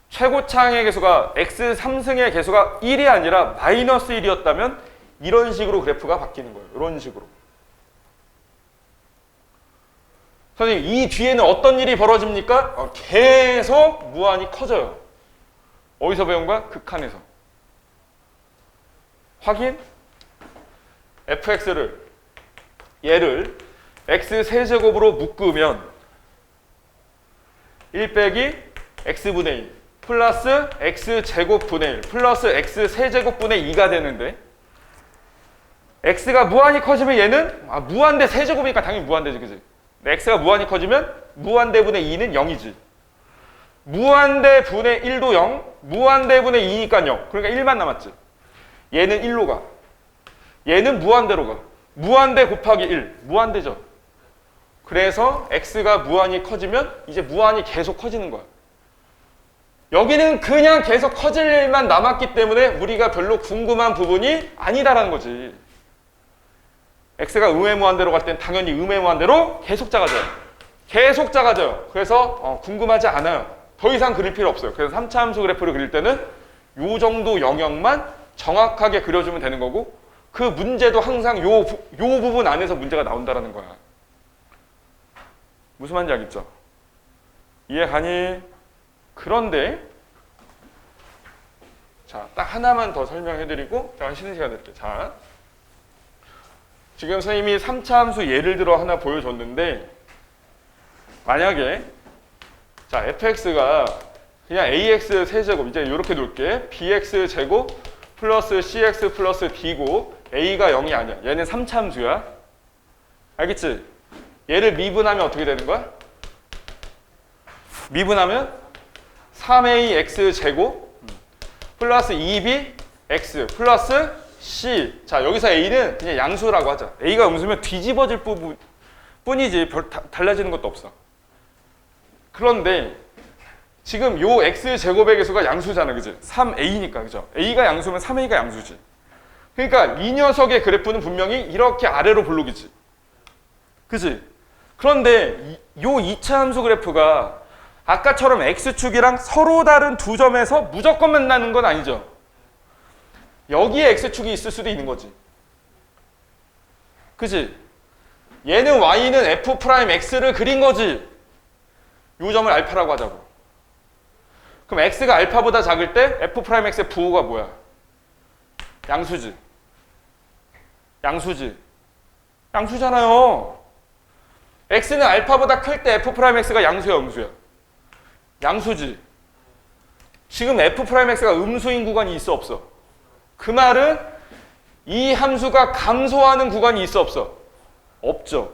최고창의 개수가 x 3승의 개수가 1이 아니라 마이너스 1이었다면 이런 식으로 그래프가 바뀌는 거예요. 이런 식으로. 선생님, 이 뒤에는 어떤 일이 벌어집니까? 계속 무한히 커져요. 어디서 배운 거야? 극한에서. 확인? 얘를 x 세제곱으로 묶으면 1 빼기 x분의 2 플러스 x제곱분의 1 플러스 x세제곱분의 2가 되는데 x가 무한히 커지면 얘는 무한대 세제곱이니까 당연히 무한대지, 그지? x가 무한히 커지면 무한대분의 2는 0이지. 무한대분의 1도 0, 무한대분의 2니까 0. 그러니까 1만 남았지. 얘는 1로 가. 얘는 무한대로 가. 무한대 곱하기 1, 무한대죠. 그래서 x가 무한히 커지면 이제 무한히 계속 커지는 거야. 여기는 그냥 계속 커질 일만 남았기 때문에 우리가 별로 궁금한 부분이 아니다라는 거지. x가 음의 무한대로 갈 땐 당연히 음의 무한대로 계속 작아져요. 계속 작아져요. 그래서 궁금하지 않아요. 더 이상 그릴 필요 없어요. 그래서 3차 함수 그래프를 그릴 때는 요 정도 영역만 정확하게 그려주면 되는 거고 그 문제도 항상 요 부분 안에서 문제가 나온다라는 거야. 무슨 말인지 알겠죠? 이해가니? 그런데 자, 딱 하나만 더 설명해드리고 잠깐 쉬는 시간 드릴게요. 자, 지금 선생님이 3차 함수 예를 들어 하나 보여줬는데 만약에 자 fx가 그냥 ax 세제곱 이제 이렇게 놓을게. bx 제곱 플러스 cx 플러스 d고 a가 0이 아니야. 얘는 3차 함수야. 알겠지? 얘를 미분하면 어떻게 되는 거야? 미분하면 3ax 제곱 플러스 2bx 플러스 c. 자 여기서 a는 그냥 양수라고 하자. a가 음수면 뒤집어질 뿐이지 별 달라지는 것도 없어. 그런데 지금 요 x제곱의 개수가 양수잖아, 그지? 3a니까, 그죠? a가 양수면 3a가 양수지. 그러니까 이 녀석의 그래프는 분명히 이렇게 아래로 볼록이지. 그지? 그런데 요 2차 함수 그래프가 아까처럼 x축이랑 서로 다른 두 점에서 무조건 만나는 건 아니죠. 여기에 x축이 있을 수도 있는 거지. 그지? 얘는 y는 f'x를 그린 거지. 요 점을 알파라고 하자고. 그럼 x가 알파보다 작을 때 f'x의 부호가 뭐야? 양수지. 양수지. 양수잖아요. x는 알파보다 클 때 f'x가 양수야, 음수야? 양수지. 지금 f'x가 음수인 구간이 있어, 없어? 그 말은 이 함수가 감소하는 구간이 있어, 없어? 없죠.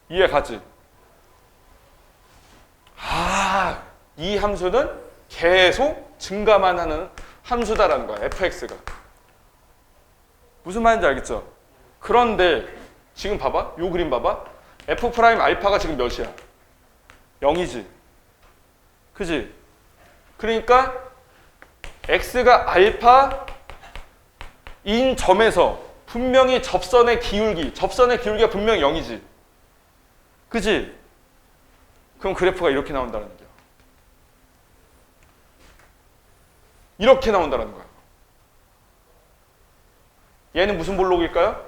이해 가지? 이 함수는 계속 증가만 하는 함수다라는 거야, fx가. 무슨 말인지 알겠죠? 그런데 지금 봐봐, 요 그림 봐봐. f' 알파가 지금 몇이야? 0이지. 그지? 그러니까 x가 알파인 점에서 분명히 접선의 기울기가 분명히 0이지. 그지? 그럼 그래프가 이렇게 나온다는 얘기야. 이렇게 나온다는 거야. 얘는 무슨 볼록일까요?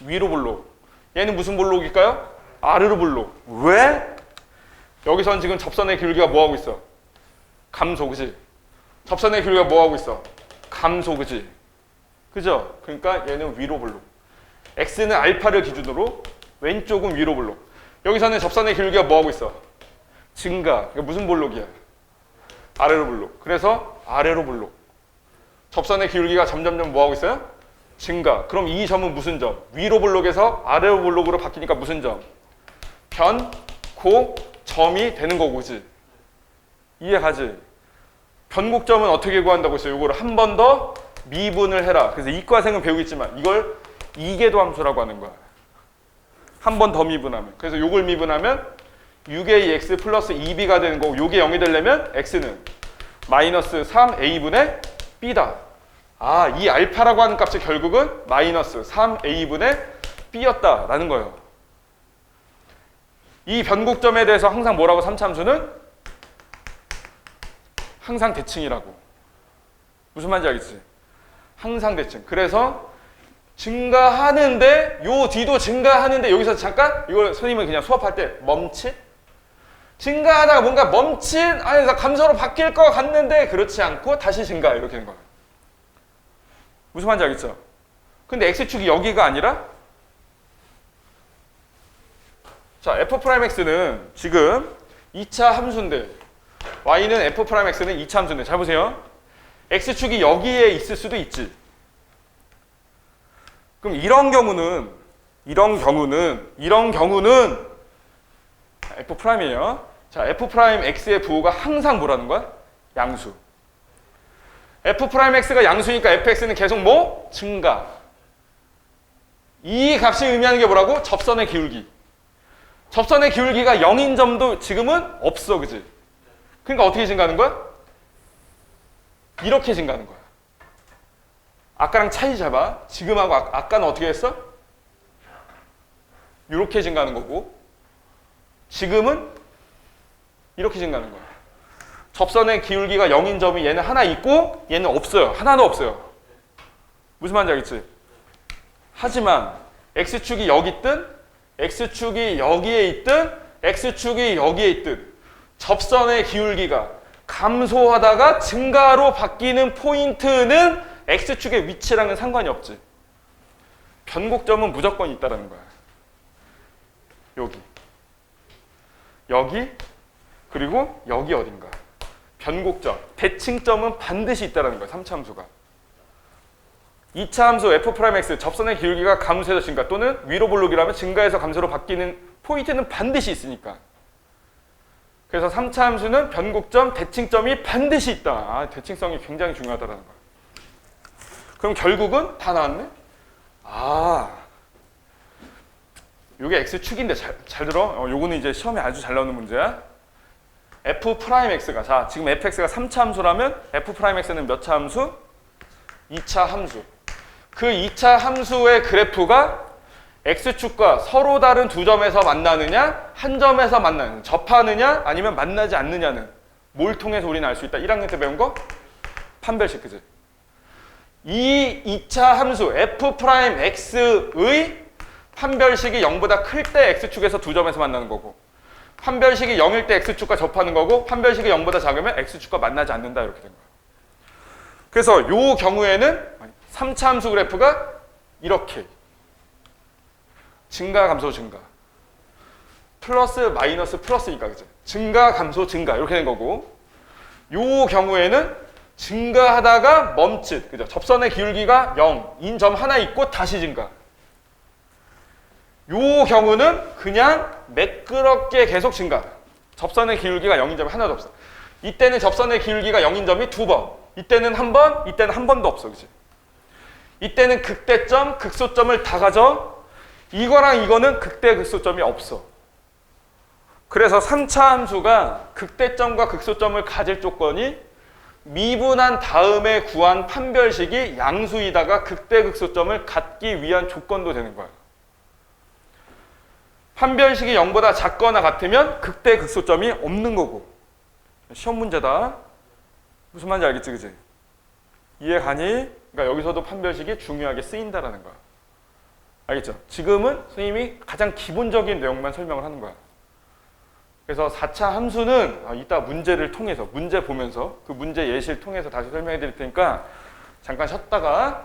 위로 볼록. 얘는 무슨 볼록일까요? 아래로 볼록. 왜? 여기선 지금 접선의 기울기가 뭐하고 있어? 감소, 그지? 접선의 기울기가 뭐하고 있어? 감소, 그지? 그죠? 그러니까 얘는 위로 볼록. x는 알파를 기준으로 왼쪽은 위로 볼록. 여기서는 접선의 기울기가 뭐하고 있어? 증가. 이게 무슨 볼록이야? 아래로 볼록. 그래서 아래로 볼록. 접선의 기울기가 점점점 뭐하고 있어요? 증가. 그럼 이 점은 무슨 점? 위로 볼록에서 아래로 볼록으로 바뀌니까 무슨 점? 변곡점이 되는 거고, 그지? 이해가지? 변곡점은 어떻게 구한다고 했어요? 이거를 한 번 더 미분을 해라. 그래서 이과생은 배우겠지만 이걸 이계도 함수라고 하는 거야. 한 번 더 미분하면. 그래서 요걸 미분하면 6ax 플러스 2b가 되는 거고 요게 0이 되려면 x는 마이너스 3a분의 b다. 이 알파라고 하는 값이 결국은 마이너스 3a분의 b였다라는 거예요. 이 변곡점에 대해서 항상 뭐라고 3차 함수는? 항상 대칭이라고. 무슨 말인지 알겠지? 항상 대칭. 그래서 증가하는데 요 뒤도 증가하는데 여기서 잠깐 이걸 선생님은 그냥 수업할 때 멈칫? 증가하다가 뭔가 멈칫? 아니 나 감소로 바뀔 것 같는데 그렇지 않고 다시 증가 이렇게 되는 거예요. 무슨 말인지 알겠죠? 근데 x축이 여기가 아니라 자 f'x는 지금 2차 함수인데 y는 f'x는 2차 함수인데 잘 보세요. x축이 여기에 있을 수도 있지. 그럼 이런 경우는 f'이에요. 자, f'x의 부호가 항상 뭐라는 거야? 양수. f'x가 양수니까 fx는 계속 뭐? 증가. 이 값이 의미하는 게 뭐라고? 접선의 기울기. 접선의 기울기가 0인 점도 지금은 없어, 그지? 그러니까 어떻게 증가하는 거야? 이렇게 증가하는 거야. 아까랑 차이 잡아. 지금하고 아까는 어떻게 했어? 이렇게 증가하는 거고 지금은 이렇게 증가하는 거야. 접선의 기울기가 0인 점이 얘는 하나 있고 얘는 없어요. 하나도 없어요. 무슨 말인지 알겠지? 하지만 x축이 여기 있든 x축이 여기에 있든 x축이 여기에 있든 접선의 기울기가 감소하다가 증가로 바뀌는 포인트는 x축의 위치랑은 상관이 없지. 변곡점은 무조건 있다는 거야. 여기 그리고 여기 어딘가. 변곡점, 대칭점은 반드시 있다는 거야. 3차 함수가. 2차 함수 f'x 접선의 기울기가 감소해서 증가 또는 위로 볼록이라면 증가해서 감소로 바뀌는 포인트는 반드시 있으니까. 그래서 3차 함수는 변곡점, 대칭점이 반드시 있다. 아, 대칭성이 굉장히 중요하다는 거야. 그럼 결국은 다 나왔네? 요게 x축인데 잘 들어. 요거는 이제 시험에 아주 잘 나오는 문제야. f'x가 자, 지금 fx가 3차 함수라면 f'x는 몇 차 함수? 2차 함수. 그 2차 함수의 그래프가 x축과 서로 다른 두 점에서 만나느냐, 한 점에서 만나느냐, 접하느냐, 아니면 만나지 않느냐는 뭘 통해서 우리는 알 수 있다? 1학년 때 배운 거? 판별식, 그지? 이 2차 함수 f'x의 판별식이 0보다 클 때 x축에서 두 점에서 만나는 거고 판별식이 0일 때 x축과 접하는 거고 판별식이 0보다 작으면 x축과 만나지 않는다 이렇게 된 거예요. 그래서 이 경우에는 3차 함수 그래프가 이렇게 증가 감소 증가 플러스 마이너스 플러스니까 그죠? 증가 감소 증가 이렇게 된 거고 이 경우에는 증가하다가 멈칫 그죠? 접선의 기울기가 0인 점 하나 있고 다시 증가. 요 경우는 그냥 매끄럽게 계속 증가. 접선의 기울기가 0인 점이 하나도 없어. 이때는 접선의 기울기가 0인 점이 2번. 이때는 한 번, 이때는 한 번도 없어. 그치? 이때는 극대점, 극소점을 다 가져. 이거랑 이거는 극대, 극소점이 없어. 그래서 3차 함수가 극대점과 극소점을 가질 조건이 미분한 다음에 구한 판별식이 양수이다가 극대, 극소점을 갖기 위한 조건도 되는 거야. 판별식이 0보다 작거나 같으면 극대 극소점이 없는 거고. 시험 문제다. 무슨 말인지 알겠지, 그지? 이해 가니? 그러니까 여기서도 판별식이 중요하게 쓰인다라는 거야. 알겠죠? 지금은 선생님이 가장 기본적인 내용만 설명을 하는 거야. 그래서 4차 함수는 이따 문제를 통해서 문제 보면서 그 문제 예시를 통해서 다시 설명해 드릴 테니까 잠깐 쉬었다가